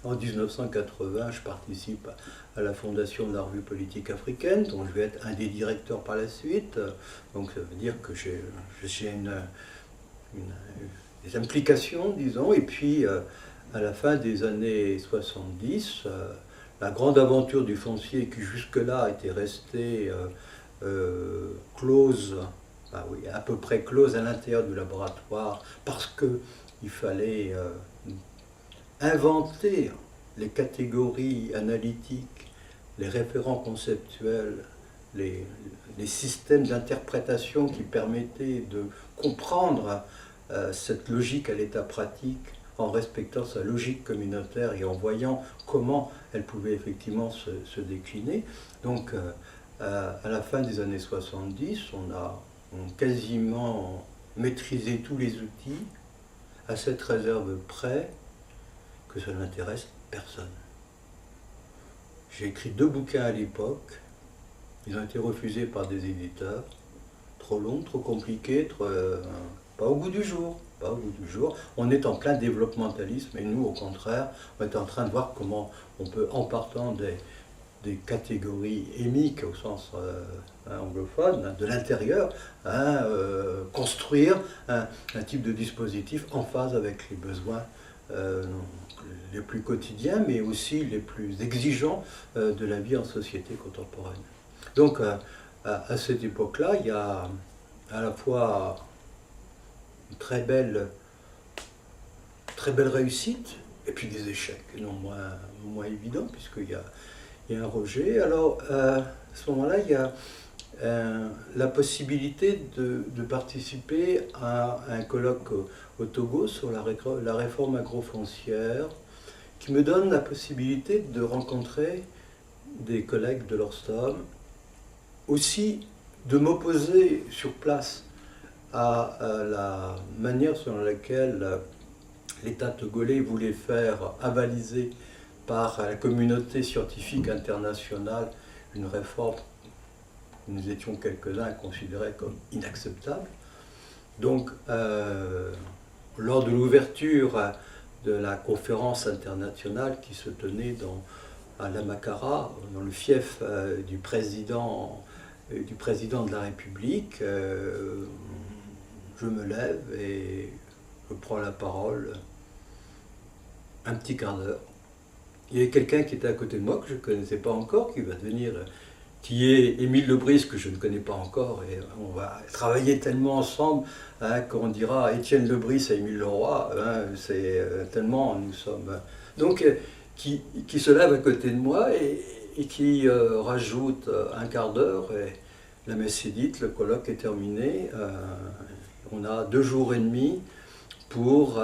En 1980, je participe à la fondation de la revue politique africaine, dont je vais être un des directeurs par la suite. Donc ça veut dire que j'ai des implications, disons. Et puis, à la fin des années 70, la grande aventure du foncier qui jusque-là était restée close, ah oui, à peu près close à l'intérieur du laboratoire, parce qu'il fallait inventer les catégories analytiques, les référents conceptuels, les systèmes d'interprétation qui permettaient de comprendre cette logique à l'état pratique en respectant sa logique communautaire et en voyant comment elle pouvait effectivement se décliner. Donc à la fin des années 70, on a quasiment maîtrisé tous les outils, à cette réserve près que ça n'intéresse personne. J'ai écrit 2 bouquins à l'époque, ils ont été refusés par des éditeurs, trop longs, trop compliqués, pas au goût du jour. Pas au goût du jour. On est en plein développementalisme et nous, au contraire, on est en train de voir comment on peut, en partant des catégories émiques au sens anglophone, de l'intérieur, construire un type de dispositif en phase avec les besoins les plus quotidiens, mais aussi les plus exigeants de la vie en société contemporaine. Donc, à cette époque-là, il y a à la fois une très belle réussite, et puis des échecs, non moins évidents, puisqu'il y a un rejet. Alors, à ce moment-là, il y a la possibilité de participer à un colloque au Togo sur la réforme agrofoncière, qui me donne la possibilité de rencontrer des collègues de l'Orstom, aussi de m'opposer sur place à la manière selon laquelle l'État togolais voulait faire avaliser par la communauté scientifique internationale une réforme que nous étions quelques-uns à considérer comme inacceptable. Donc, lors de l'ouverture de la conférence internationale qui se tenait à Lamakara, dans le fief du président de la République, je me lève et je prends la parole un petit quart d'heure. Il y avait quelqu'un qui était à côté de moi que je ne connaissais pas encore, qui est Émile Lebris, que je ne connais pas encore, et on va travailler tellement ensemble qu'on dira Étienne Lebris à Émile Leroy, c'est tellement nous sommes... Donc, qui se lève à côté de moi et qui rajoute un quart d'heure, et la messe est dite, le colloque est terminé, on a 2 jours et demi pour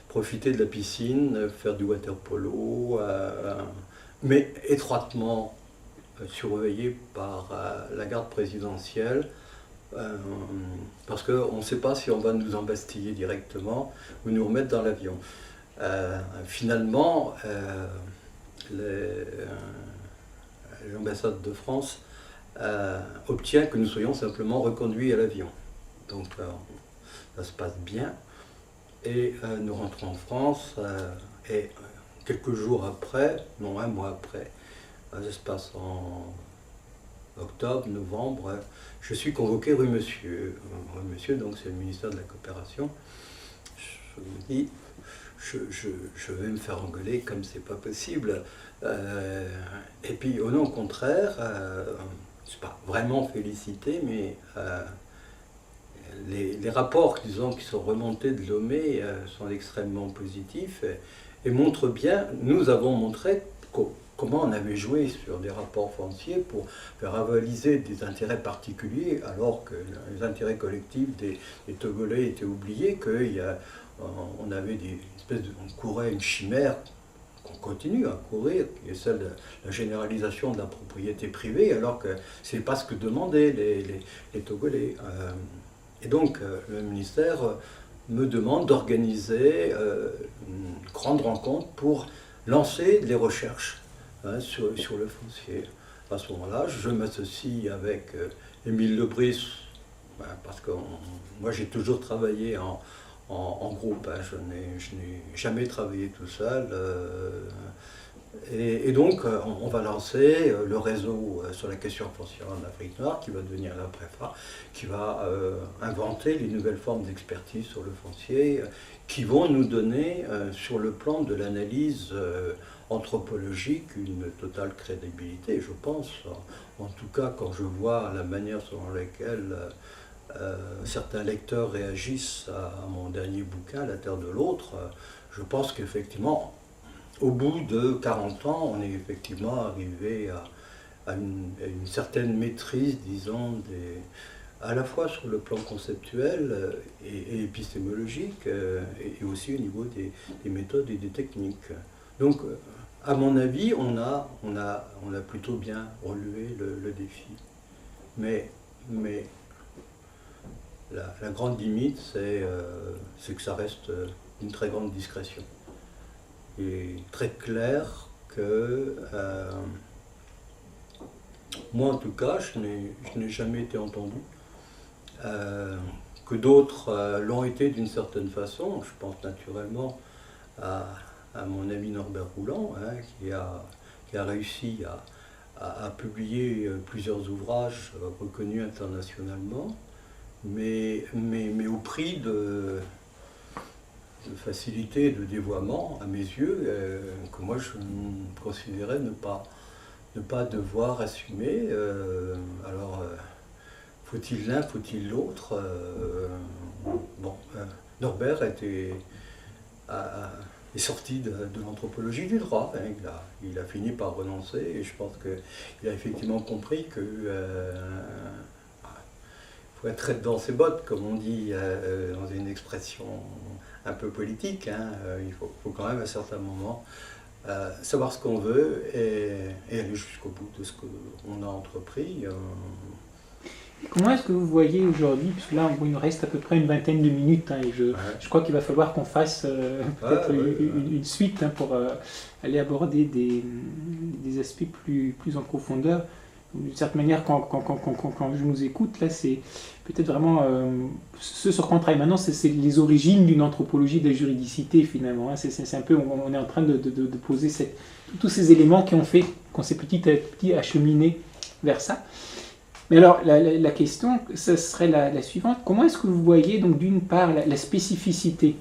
profiter de la piscine, faire du water polo, mais étroitement surveillé par la garde présidentielle, parce qu'on ne sait pas si on va nous embastiller directement ou nous remettre dans l'avion. Finalement, l'ambassade de France obtient que nous soyons simplement reconduits à l'avion. Donc ça se passe bien. Et nous rentrons en France, et quelques jours après, non, un mois après, ça se passe en octobre, novembre, je suis convoqué rue Monsieur. Rue Monsieur, donc c'est le ministère de la Coopération. Je me dis, je vais me faire engueuler comme c'est pas possible. Et puis, au contraire, je ne suis pas vraiment félicité, mais les rapports, disons, qui sont remontés de Lomé sont extrêmement positifs et montrent bien, nous avons montré comment on avait joué sur des rapports fonciers pour faire avaliser des intérêts particuliers, alors que les intérêts collectifs des Togolais étaient oubliés, qu'on avait on courait une chimère qu'on continue à courir, qui est celle de la généralisation de la propriété privée, alors que ce n'est pas ce que demandaient les Togolais. Et donc, le ministère me demande d'organiser une grande rencontre pour lancer les recherches sur le foncier. À ce moment-là, je m'associe avec Émile Lebris, parce que moi j'ai toujours travaillé en groupe. Hein. Je n'ai jamais travaillé tout seul. Et donc, on va lancer le réseau sur la question foncière en Afrique noire, qui va devenir la PREFA, qui va inventer les nouvelles formes d'expertise sur le foncier, qui vont nous donner, sur le plan de l'analyse anthropologique, une totale crédibilité, je pense. En tout cas, quand je vois la manière selon laquelle certains lecteurs réagissent à mon dernier bouquin, La Terre de l'autre, je pense qu'effectivement, au bout de 40 ans, on est effectivement arrivé à une certaine maîtrise, disons, à la fois sur le plan conceptuel et épistémologique, et aussi au niveau des méthodes et des techniques. Donc, à mon avis, on a plutôt bien relevé le défi. Mais la grande limite, c'est que ça reste une très grande discrétion. Il est très clair que, moi en tout cas, je n'ai jamais été entendu, que d'autres l'ont été d'une certaine façon. Je pense naturellement à mon ami Norbert Rouland, hein, qui a réussi à publier plusieurs ouvrages reconnus internationalement, mais au prix de facilité et de dévoiement, à mes yeux, que moi je considérais ne pas devoir assumer. Alors, faut-il l'un, faut-il l'autre? Norbert est sorti de l'anthropologie du droit. Hein. Il a fini par renoncer, et je pense qu'il a effectivement compris que faut être dans ses bottes, comme on dit dans une expression un peu politique. Hein. Il faut quand même à certains moments savoir ce qu'on veut et aller jusqu'au bout de ce qu'on a entrepris. Comment est-ce que vous voyez aujourd'hui, parce que là il nous reste à peu près une vingtaine de minutes, hein, et je crois qu'il va falloir qu'on fasse peut-être une suite, hein, pour aller aborder des aspects plus en profondeur. D'une certaine manière, quand je nous écoute, là, c'est peut-être vraiment ce sur quoi on travaille maintenant, c'est les origines d'une anthropologie de la juridicité, finalement. Hein. C'est un peu, on est en train de poser tous ces éléments qui ont fait qu'on s'est petit à petit acheminé vers ça. Mais alors, la question, ce serait la suivante. Comment est-ce que vous voyez, donc, d'une part, la spécificité,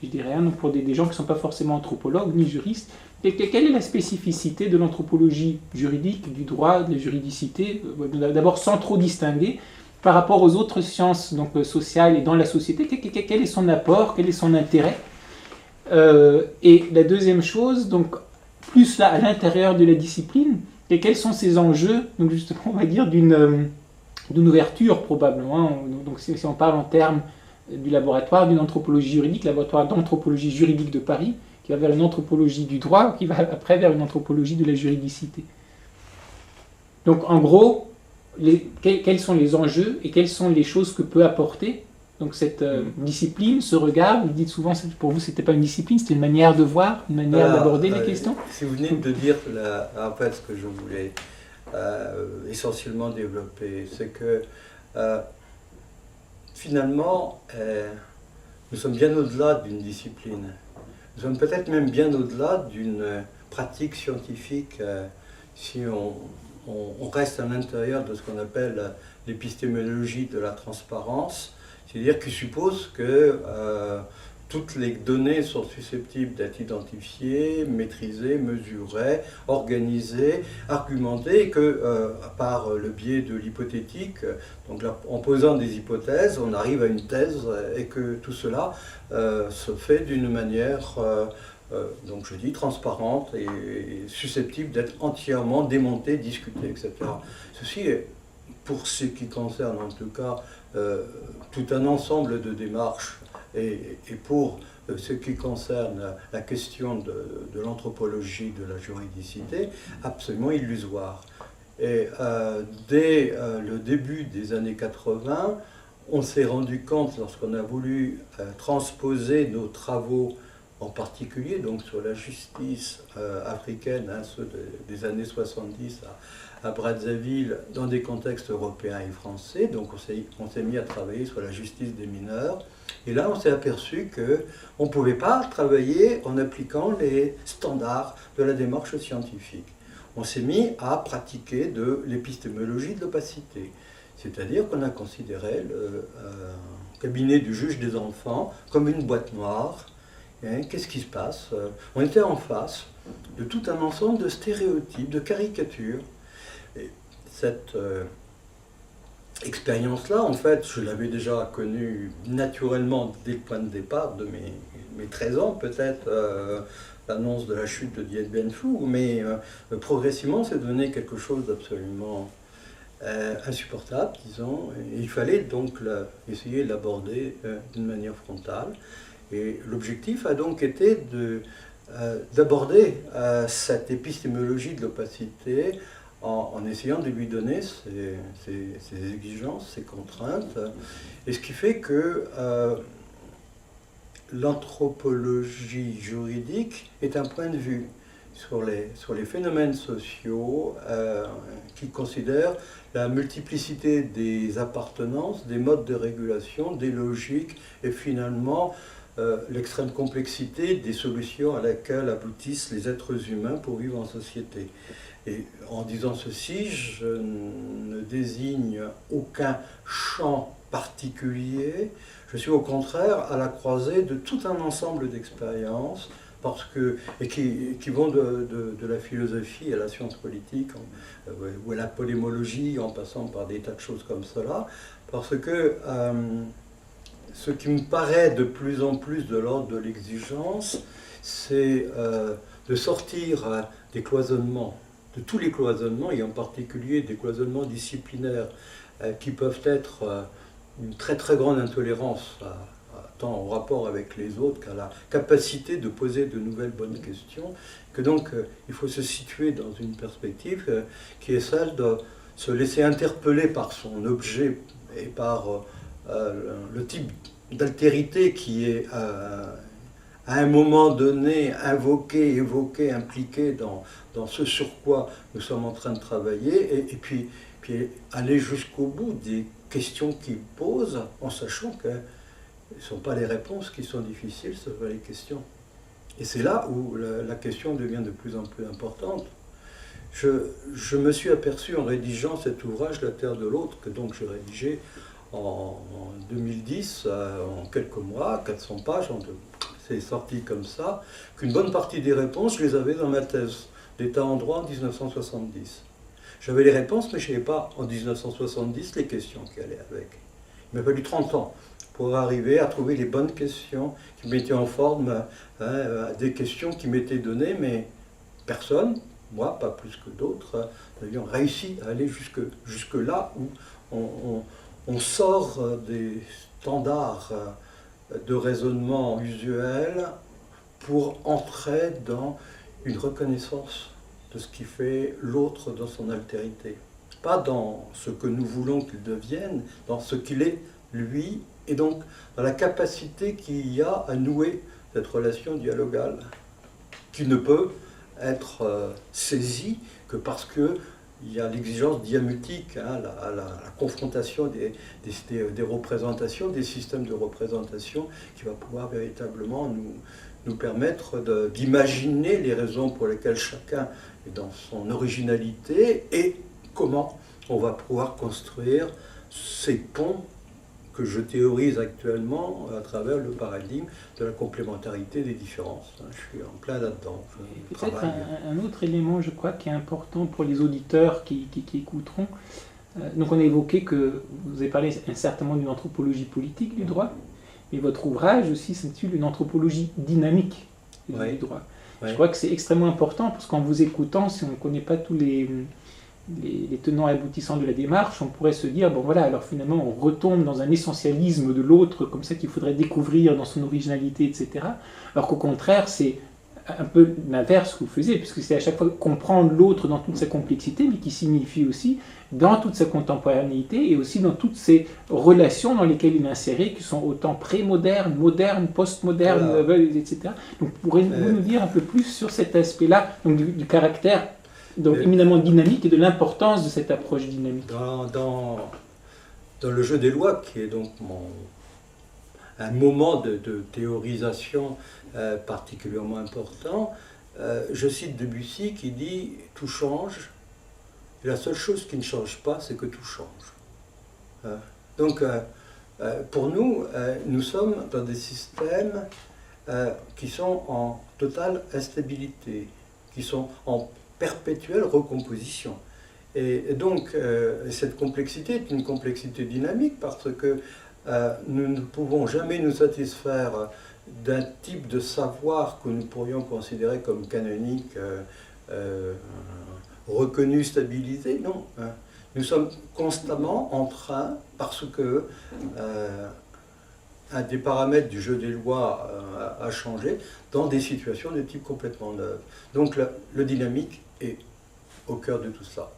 je dirais, hein, donc pour des gens qui ne sont pas forcément anthropologues ni juristes, et quelle est la spécificité de l'anthropologie juridique, du droit, de la juridicité, d'abord sans trop distinguer, par rapport aux autres sciences donc, sociales et dans la société, quel est son apport, quel est son intérêt? Et la deuxième chose, donc, plus là, à l'intérieur de la discipline, et quels sont ses enjeux, donc justement, on va dire, d'une ouverture probablement. Hein. Donc si on parle en termes du laboratoire d'une anthropologie juridique, laboratoire d'anthropologie juridique de Paris, qui va vers une anthropologie du droit, qui va après vers une anthropologie de la juridicité. Donc en gros, quels sont les enjeux et quelles sont les choses que peut apporter donc cette discipline, ce regard? Vous dites souvent, pour vous, c'était pas une discipline, c'était une manière de voir, une manière d'aborder les questions. Si vous venez de dire en fait ce que je voulais essentiellement développer, c'est que finalement, nous sommes bien au-delà d'une discipline. Nous sommes peut-être même bien au-delà d'une pratique scientifique si on reste à l'intérieur de ce qu'on appelle l'épistémologie de la transparence, c'est-à-dire qui suppose que toutes les données sont susceptibles d'être identifiées, maîtrisées, mesurées, organisées, argumentées, et que par le biais de l'hypothétique, donc là, en posant des hypothèses, on arrive à une thèse, et que tout cela se fait d'une manière, donc je dis, transparente et susceptible d'être entièrement démontée, discutée, etc. Ceci est, pour ce qui concerne en tout cas, tout un ensemble de démarches. Et pour ce qui concerne la question de l'anthropologie de la juridicité, absolument illusoire. Et dès le début des années 80, on s'est rendu compte, lorsqu'on a voulu transposer nos travaux en particulier donc sur la justice africaine, hein, ceux des années 70 à Brazzaville, dans des contextes européens et français. Donc on s'est mis à travailler sur la justice des mineurs. Et là, on s'est aperçu qu'on ne pouvait pas travailler en appliquant les standards de la démarche scientifique. On s'est mis à pratiquer de l'épistémologie de l'opacité. C'est-à-dire qu'on a considéré le cabinet du juge des enfants comme une boîte noire. Qu'est-ce qui se passe? On était en face de tout un ensemble de stéréotypes, de caricatures. Et cette expérience-là, en fait, je l'avais déjà connue naturellement dès le point de départ de mes 13 ans, peut-être, l'annonce de la chute de Dien Bien Phu, mais progressivement, c'est devenu quelque chose d'absolument insupportable, disons. Et il fallait donc essayer de l'aborder d'une manière frontale. Et l'objectif a donc été d'aborder cette épistémologie de l'opacité en essayant de lui donner ses exigences, ses contraintes. Et ce qui fait que l'anthropologie juridique est un point de vue sur les phénomènes sociaux qui considèrent la multiplicité des appartenances, des modes de régulation, des logiques et finalement l'extrême complexité des solutions à laquelle aboutissent les êtres humains pour vivre en société. Et en disant ceci, je ne désigne aucun champ particulier, je suis au contraire à la croisée de tout un ensemble d'expériences qui vont de la philosophie à la science politique ou à la polémologie en passant par des tas de choses comme cela, parce que ce qui me paraît de plus en plus de l'ordre de l'exigence, c'est de sortir des cloisonnements, de tous les cloisonnements, et en particulier des cloisonnements disciplinaires qui peuvent être une très très grande intolérance, tant en rapport avec les autres qu'à la capacité de poser de nouvelles bonnes questions, que donc il faut se situer dans une perspective qui est celle de se laisser interpeller par son objet et par le type d'altérité qui est à un moment donné invoqué, évoqué, impliqué dans ce sur quoi nous sommes en train de travailler, et puis aller jusqu'au bout des questions qu'il pose, en sachant que ce ne sont pas les réponses qui sont difficiles, ce sont les questions. Et c'est là où la question devient de plus en plus importante. Je me suis aperçu en rédigeant cet ouvrage, La Terre de l'autre, que donc j'ai rédigé en 2010, en quelques mois, 400 pages, c'est sorti comme ça, qu'une bonne partie des réponses, je les avais dans ma thèse d'état en droit en 1970. J'avais les réponses, mais je n'avais pas en 1970 les questions qui allaient avec. Il m'a fallu 30 ans pour arriver à trouver les bonnes questions qui mettaient en forme des questions qui m'étaient données, mais personne, moi pas plus que d'autres, n'avions réussi à aller jusque là où on sort des standards de raisonnement usuel pour entrer dans une reconnaissance de ce qui fait l'autre dans son altérité. Pas dans ce que nous voulons qu'il devienne, dans ce qu'il est lui, et donc dans la capacité qu'il y a à nouer cette relation dialogale, qui ne peut être saisie que parce qu'il y a l'exigence diamutique, la confrontation des représentations, des systèmes de représentation, qui va pouvoir véritablement nous permettre d'imaginer les raisons pour lesquelles chacun est dans son originalité et comment on va pouvoir construire ces ponts que je théorise actuellement à travers le paradigme de la complémentarité des différences. Je suis en plein là-dedans. Peut-être un autre élément, je crois, qui est important pour les auditeurs qui écouteront. Donc on a évoqué que vous avez parlé certainement d'une anthropologie politique du droit, mais votre ouvrage aussi s'intitule Une anthropologie dynamique du droit. Je crois que c'est extrêmement important parce qu'en vous écoutant, si on ne connaît pas tous les tenants et aboutissants de la démarche, on pourrait se dire, bon voilà, alors finalement on retombe dans un essentialisme de l'autre, comme ça qu'il faudrait découvrir dans son originalité, etc. Alors qu'au contraire, c'est un peu l'inverse que vous faisiez, puisque c'est à chaque fois comprendre l'autre dans toute sa complexité, mais qui signifie aussi dans toute sa contemporanéité et aussi dans toutes ces relations dans lesquelles il est inséré, qui sont autant pré-modernes, modernes, post-modernes, voilà. Etc. Donc pourriez-vous nous dire un peu plus sur cet aspect-là, donc du caractère donc, éminemment dynamique et de l'importance de cette approche dynamique? Dans le jeu des lois, qui est donc un moment de théorisation particulièrement important, je cite Debussy qui dit « Tout change, et la seule chose qui ne change pas, c'est que tout change. » Donc, pour nous, nous sommes dans des systèmes qui sont en totale instabilité, qui sont en perpétuelle recomposition. Et donc, cette complexité est une complexité dynamique parce que nous ne pouvons jamais nous satisfaire d'un type de savoir que nous pourrions considérer comme canonique, reconnu, stabilisé. Non. Nous sommes constamment en train, parce que un des paramètres du jeu des lois a changé, dans des situations de type complètement neuve. Donc le dynamique est au cœur de tout cela.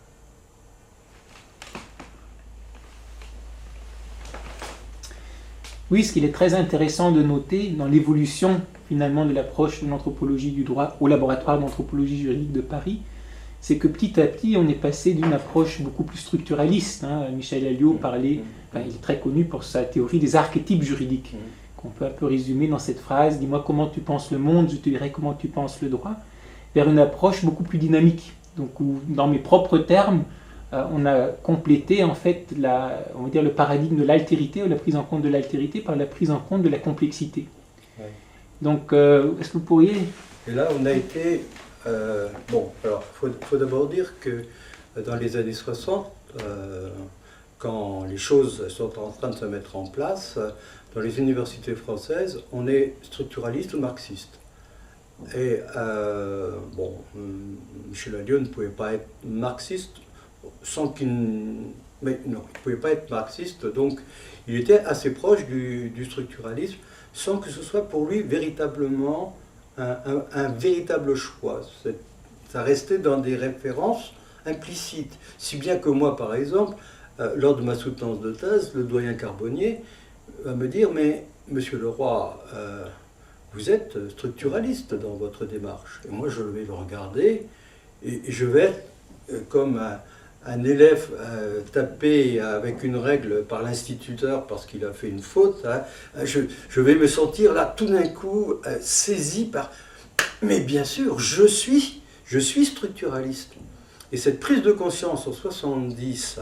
Oui, ce qu'il est très intéressant de noter dans l'évolution finalement de l'approche de l'anthropologie du droit au laboratoire d'anthropologie juridique de Paris, c'est que petit à petit on est passé d'une approche beaucoup plus structuraliste. Michel Alliot parlait, il est très connu pour sa théorie des archétypes juridiques, qu'on peut un peu résumer dans cette phrase « Dis-moi comment tu penses le monde, je te dirai comment tu penses le droit », vers une approche beaucoup plus dynamique. Donc où, dans mes propres termes, on a complété en fait on va dire le paradigme de l'altérité ou la prise en compte de l'altérité par la prise en compte de la complexité. Ouais. Donc, est-ce que vous pourriez... Et là, on a été... bon, alors, il faut d'abord dire que dans les années 60, quand les choses sont en train de se mettre en place, dans les universités françaises, on est structuraliste ou marxiste. Et, bon, Michel Alliot ne pouvait pas être marxiste sans qu'il... Mais non, il ne pouvait pas être marxiste, donc il était assez proche du structuralisme, sans que ce soit pour lui véritablement un véritable choix. Ça restait dans des références implicites. Si bien que moi, par exemple, lors de ma soutenance de thèse, le doyen Carbonnier va me dire « Mais, monsieur Leroy, vous êtes structuraliste dans votre démarche. » Et moi, je vais le regarder et je vais être comme un élève tapé avec une règle par l'instituteur parce qu'il a fait une faute. Je vais me sentir là, tout d'un coup, saisi par... Mais bien sûr, je suis structuraliste. Et cette prise de conscience en 70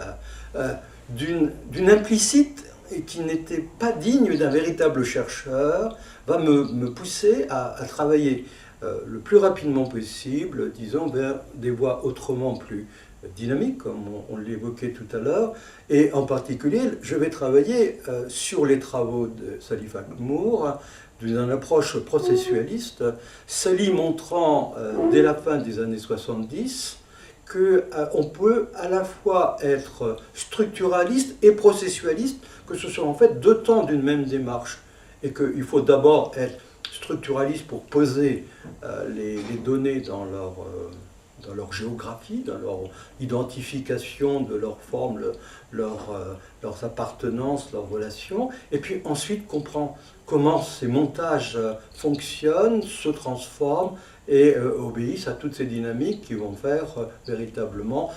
d'une implicite et qui n'était pas digne d'un véritable chercheur va me pousser à travailler le plus rapidement possible, disons, vers des voies autrement plus dynamiques, comme on l'évoquait tout à l'heure. Et en particulier, je vais travailler sur les travaux de Sally Fackmoor, d'une approche processualiste, Sally montrant dès la fin des années 70 qu'on peut à la fois être structuraliste et processualiste, que ce sont en fait deux temps d'une même démarche, et qu'il faut d'abord être structuraliste pour poser les données dans leur géographie, dans leur identification de leurs formes, leurs appartenances, leurs relations, et puis ensuite comprendre comment ces montages fonctionnent, se transforment et obéissent à toutes ces dynamiques qui vont faire véritablement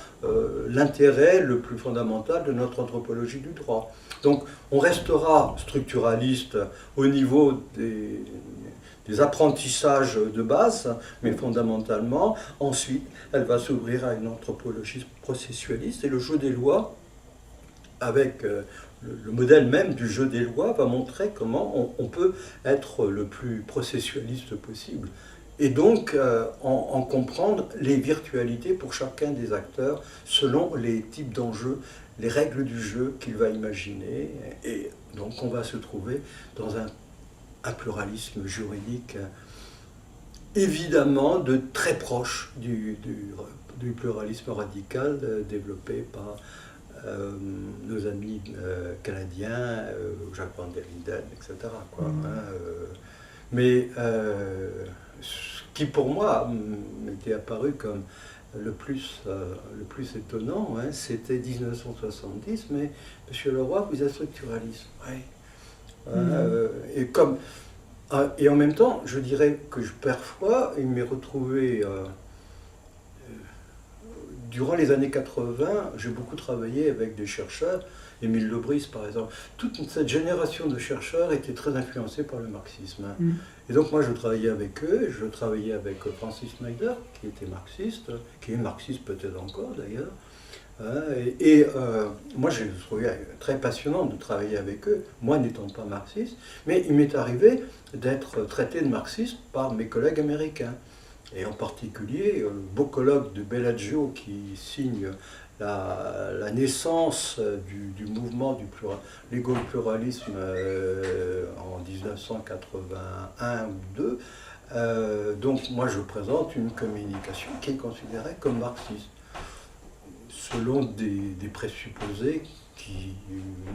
l'intérêt le plus fondamental de notre anthropologie du droit. Donc on restera structuraliste au niveau des apprentissages de base, mais fondamentalement, ensuite, elle va s'ouvrir à une anthropologie processualiste, et le jeu des lois, avec le modèle même du jeu des lois, va montrer comment on peut être le plus processualiste possible, et donc en comprendre les virtualités pour chacun des acteurs, selon les types d'enjeux, les règles du jeu qu'il va imaginer, et donc on va se trouver dans un pluralisme juridique évidemment de très proche du pluralisme radical développé par nos amis canadiens, Jacques Van der Linden, etc. Mais ce qui pour moi m'était apparu comme le plus étonnant, hein, c'était 1970, mais Monsieur Leroy, vous êtes structuraliste. Ouais. Et, et en même temps, je dirais que parfois, il m'est retrouvé, durant les années 80, j'ai beaucoup travaillé avec des chercheurs, Émile Lebris par exemple. Toute cette génération de chercheurs était très influencée par le marxisme. Hein. Et donc moi je travaillais avec eux, je travaillais avec Francis Snyder, qui était marxiste, qui est marxiste peut-être encore d'ailleurs. Moi, j'ai trouvé très passionnant de travailler avec eux, moi n'étant pas marxiste, mais il m'est arrivé d'être traité de marxiste par mes collègues américains. Et en particulier, le beau colloque de Bellagio qui signe la naissance du mouvement du legal pluralisme en 1981 ou 2. Donc moi, je présente une communication qui est considérée comme marxiste, selon des présupposés qui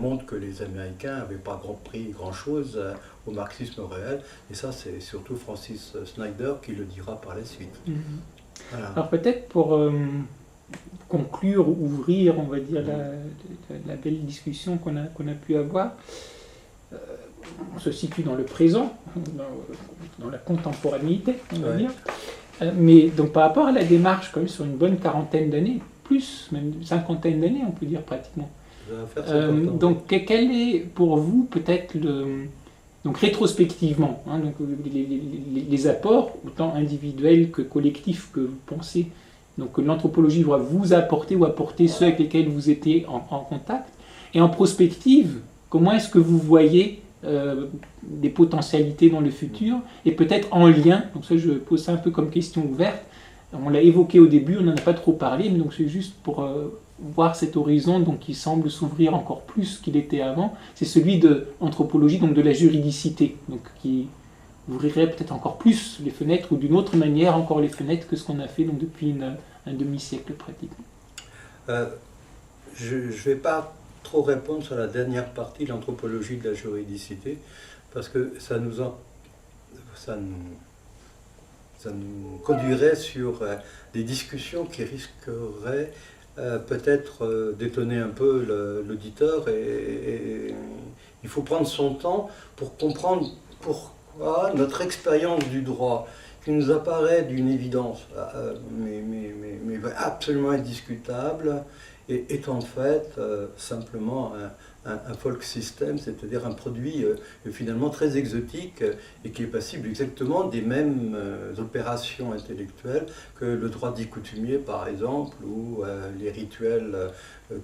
montrent que les Américains n'avaient pas compris grand-chose au marxisme réel. Et ça, c'est surtout Francis Snyder qui le dira par la suite. Voilà. Alors peut-être pour conclure, ouvrir, on va dire, la belle discussion qu'on a pu avoir, on se situe dans le présent, dans la contemporanéité, on va dire. Mais donc par rapport à la démarche, quand même sur une bonne quarantaine d'années, plus, même une cinquantaine d'années, on peut dire pratiquement. Donc quel est pour vous peut-être donc rétrospectivement, hein, donc les apports, autant individuels que collectifs, que vous pensez donc, que l'anthropologie doit vous apporter ou apporter ceux avec lesquels vous étiez en contact, et en prospective, comment est-ce que vous voyez des potentialités dans le futur, et peut-être en lien, donc ça je pose ça un peu comme question ouverte, on l'a évoqué au début, on n'en a pas trop parlé, mais donc c'est juste pour voir cet horizon donc, qui semble s'ouvrir encore plus qu'il était avant, c'est celui de l'anthropologie, donc de la juridicité, donc qui ouvrirait peut-être encore plus les fenêtres, ou d'une autre manière encore les fenêtres que ce qu'on a fait donc, depuis un demi-siècle pratiquement. Je ne vais pas trop répondre sur la dernière partie de l'anthropologie de la juridicité, parce que ça nous conduirait sur des discussions qui risqueraient peut-être d'étonner un peu l'auditeur, et il faut prendre son temps pour comprendre pourquoi notre expérience du droit, qui nous apparaît d'une évidence mais absolument indiscutable, est en fait simplement un folk system, c'est-à-dire un produit finalement très exotique et qui est passible exactement des mêmes opérations intellectuelles que le droit dit coutumier par exemple, ou les rituels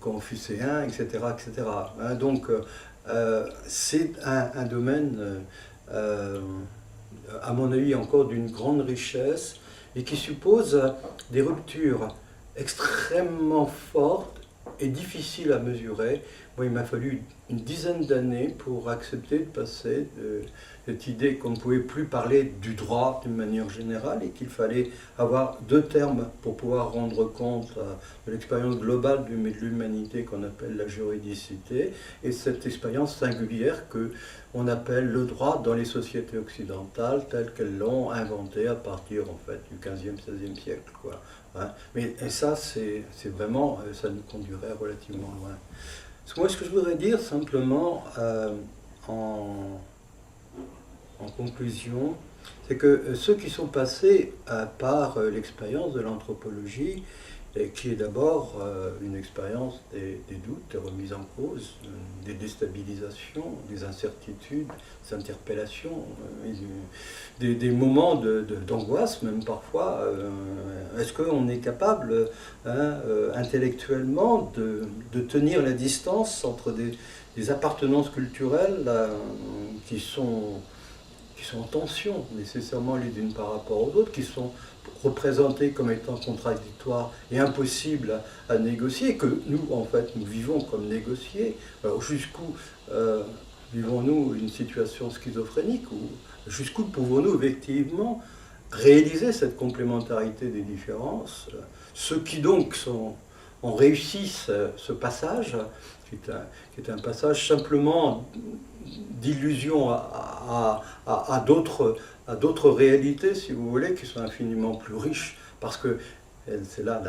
confucéens, etc. etc. Hein, donc c'est un domaine, à mon avis, encore d'une grande richesse et qui suppose des ruptures extrêmement fortes et difficiles à mesurer. Moi, il m'a fallu une dizaine d'années pour accepter de passer de cette idée qu'on ne pouvait plus parler du droit d'une manière générale et qu'il fallait avoir deux termes pour pouvoir rendre compte de l'expérience globale de l'humanité qu'on appelle la juridicité, et cette expérience singulière qu'on appelle le droit dans les sociétés occidentales telles qu'elles l'ont inventé à partir en fait, du 15e, 16e siècle, quoi. Hein. Et ça, c'est vraiment, ça nous conduirait relativement loin. Moi, ce que je voudrais dire simplement en conclusion, c'est que ceux qui sont passés par l'expérience de l'anthropologie, qui est d'abord une expérience des doutes, des remises en cause, des déstabilisations, des incertitudes, des interpellations, des moments d'angoisse même parfois. Est-ce qu'on est capable intellectuellement de tenir la distance entre des appartenances culturelles qui sont en tension nécessairement les unes par rapport aux autres, qui sont représentées comme étant contradictoires et impossibles à négocier, que nous, en fait, nous vivons comme négociés. Alors, jusqu'où vivons-nous une situation schizophrénique, ou jusqu'où pouvons-nous effectivement réaliser cette complémentarité des différences? Ceux qui donc ont réussi ce passage, qui est un passage simplement d'illusion à d'autres à d'autres réalités, si vous voulez, qui sont infiniment plus riches, parce que c'est là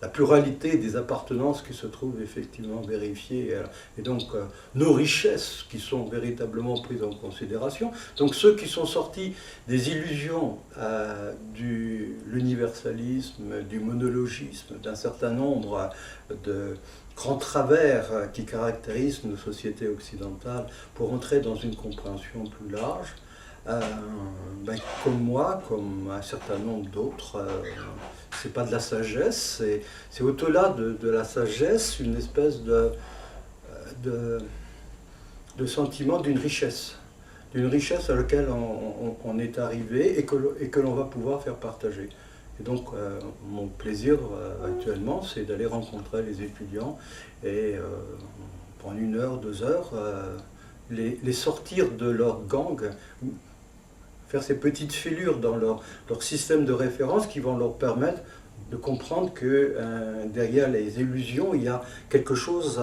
la pluralité des appartenances qui se trouve effectivement vérifiée, et donc nos richesses qui sont véritablement prises en considération. Donc ceux qui sont sortis des illusions de l'universalisme, du monologisme, d'un certain nombre de grands travers qui caractérisent nos sociétés occidentales pour entrer dans une compréhension plus large, comme moi, comme un certain nombre d'autres, c'est pas de la sagesse, c'est au-delà de la sagesse une espèce de sentiment d'une richesse à laquelle on est arrivé et que l'on va pouvoir faire partager. Et donc mon plaisir actuellement, c'est d'aller rencontrer les étudiants et prendre 1 heure, 2 heures, les sortir de leur gang, faire ces petites fêlures dans leur système de référence qui vont leur permettre de comprendre que derrière les illusions, il y a quelque chose,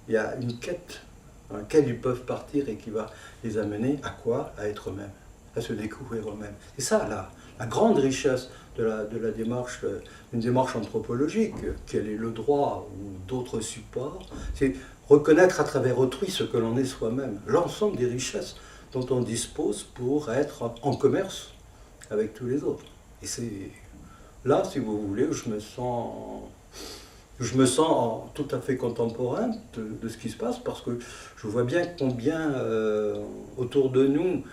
il y a une quête dans laquelle ils peuvent partir et qui va les amener à quoi? À être eux-mêmes, à se découvrir eux-mêmes. C'est ça la grande richesse de la démarche, une démarche anthropologique, quel est le droit ou d'autres supports, c'est reconnaître à travers autrui ce que l'on est soi-même, l'ensemble des richesses dont on dispose pour être en commerce avec tous les autres. Et c'est là, si vous voulez, où je me sens tout à fait contemporain de ce qui se passe, parce que je vois bien combien autour de nous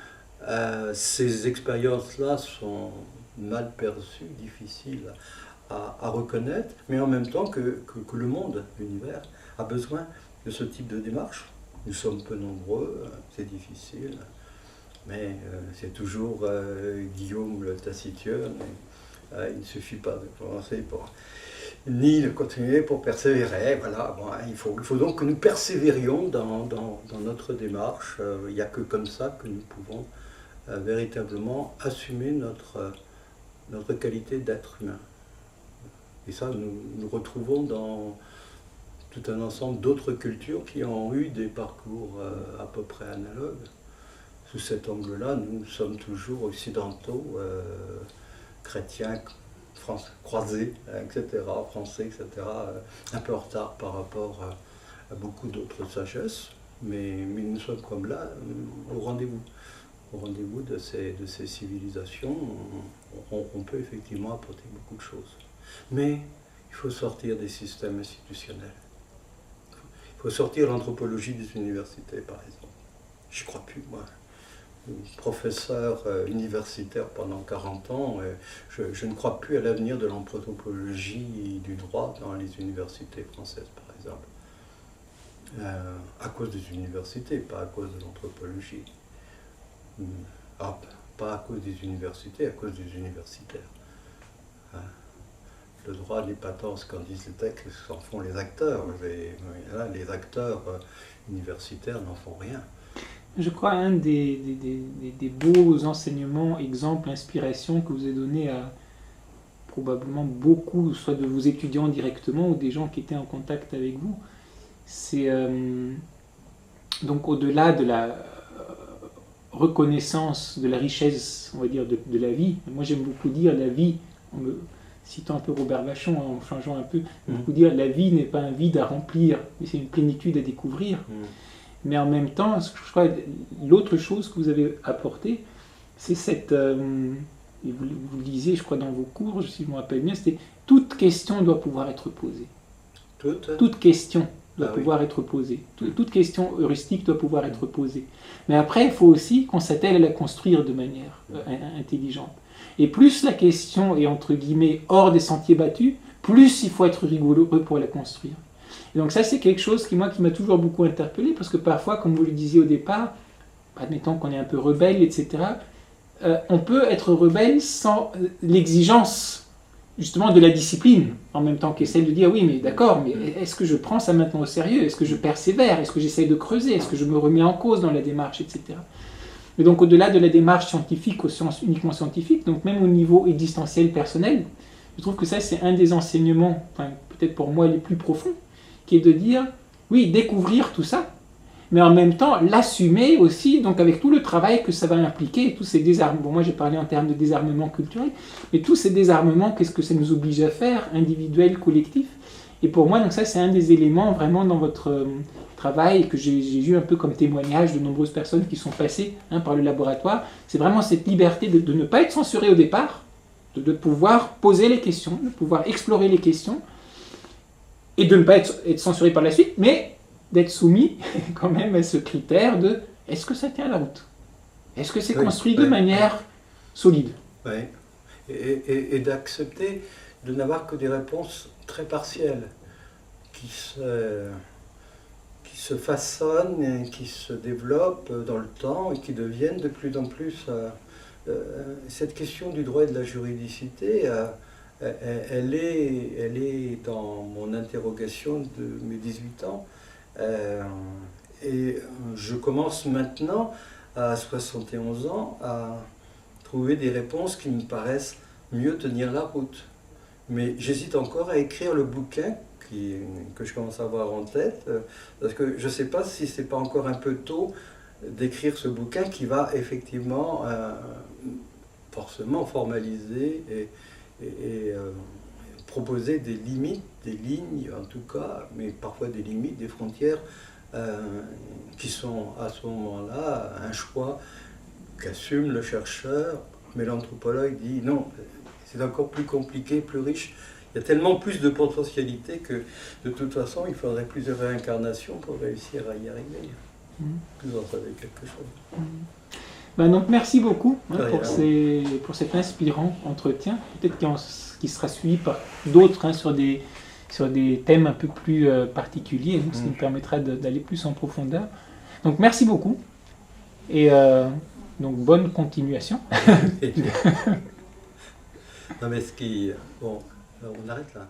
ces expériences-là sont mal perçues, difficiles à reconnaître, mais en même temps que le monde, l'univers, a besoin de ce type de démarche. Nous sommes peu nombreux, c'est difficile, mais c'est toujours Guillaume le taciturne. Il ne suffit pas de commencer ni de continuer pour persévérer. Voilà, bon, il faut donc que nous persévérions dans notre démarche. Il n'y a que comme ça que nous pouvons véritablement assumer notre qualité d'être humain. Et ça, nous retrouvons dans tout un ensemble d'autres cultures qui ont eu des parcours à peu près analogues. Sous cet angle-là, nous sommes toujours occidentaux, chrétiens, croisés, etc., français, etc., un peu en retard par rapport à beaucoup d'autres sagesses, mais nous sommes comme là, au rendez-vous de ces civilisations. On peut effectivement apporter beaucoup de choses. Mais il faut sortir des systèmes institutionnels. Il faut sortir l'anthropologie des universités, par exemple. J'y crois plus, moi. Professeur universitaire pendant 40 ans, je ne crois plus à l'avenir de l'anthropologie du droit dans les universités françaises, par exemple. À cause des universités, pas à cause de l'anthropologie. Pas à cause des universités, à cause des universitaires. Le droit n'est pas tant ce qu'en disent les textes, ce qu'en font les acteurs. Là, les acteurs universitaires n'en font rien. Je crois un des beaux enseignements, exemples, inspirations que vous avez donné à probablement beaucoup, soit de vos étudiants directement ou des gens qui étaient en contact avec vous, c'est donc au-delà de la reconnaissance de la richesse, on va dire, de la vie. Moi, j'aime beaucoup dire la vie, en me citant un peu Robert Vachon, en changeant un peu, beaucoup dire la vie n'est pas un vide à remplir, mais c'est une plénitude à découvrir. Mais en même temps, je crois l'autre chose que vous avez apporté, c'est cette, et vous le disiez, je crois, dans vos cours, si je me rappelle bien, c'était toute question doit pouvoir être posée. Toute question doit pouvoir être posée. Toute question heuristique doit pouvoir être posée. Mais après, il faut aussi qu'on s'attelle à la construire de manière intelligente. Et plus la question est, entre guillemets, hors des sentiers battus, plus il faut être rigoureux pour la construire. Et donc ça, c'est quelque chose qui m'a toujours beaucoup interpellé, parce que parfois, comme vous le disiez au départ, admettons qu'on est un peu rebelle, etc., on peut être rebelle sans l'exigence, justement, de la discipline, en même temps qu'essaie de dire, oui, mais d'accord, mais est-ce que je prends ça maintenant au sérieux? Est-ce que je persévère? Est-ce que j'essaie de creuser? Est-ce que je me remets en cause dans la démarche, etc. Et donc, au-delà de la démarche scientifique, aux sciences uniquement scientifiques, donc même au niveau existentiel personnel, je trouve que ça, c'est un des enseignements, peut-être pour moi, les plus profonds, qui est de dire, oui, découvrir tout ça, mais en même temps l'assumer aussi, donc avec tout le travail que ça va impliquer, tous ces désarmements. Bon, moi j'ai parlé en termes de désarmement culturel, mais tous ces désarmements, qu'est-ce que ça nous oblige à faire, individuel, collectif. Et pour moi, donc ça c'est un des éléments vraiment dans votre travail que j'ai eu un peu comme témoignage de nombreuses personnes qui sont passées par le laboratoire. C'est vraiment cette liberté de ne pas être censuré au départ, de pouvoir poser les questions, de pouvoir explorer les questions, et de ne pas être censuré par la suite, mais d'être soumis quand même à ce critère de est-ce que ça tient la route? Est-ce que c'est construit de manière solide? Oui, et d'accepter de n'avoir que des réponses très partielles, qui se façonnent, qui se développent dans le temps et qui deviennent de plus en plus... cette question du droit et de la juridicité, elle est dans mon interrogation de mes 18 ans. Et je commence maintenant, à 71 ans, à trouver des réponses qui me paraissent mieux tenir la route. Mais j'hésite encore à écrire le bouquin que je commence à avoir en tête, parce que je ne sais pas si c'est pas encore un peu tôt d'écrire ce bouquin qui va effectivement forcément formaliser et proposer des limites, des lignes en tout cas, mais parfois des limites, des frontières qui sont à ce moment-là un choix qu'assume le chercheur, mais l'anthropologue dit non, c'est encore plus compliqué, plus riche. Il y a tellement plus de potentialités que de toute façon il faudrait plusieurs réincarnations pour réussir à y arriver. Vous en savez quelque chose. Donc merci beaucoup pour cet inspirant entretien. Peut-être qu'il sera suivi par d'autres sur des thèmes un peu plus particuliers, donc ce qui nous permettra d'aller plus en profondeur. Donc merci beaucoup et donc bonne continuation. Non mais bon, on arrête là.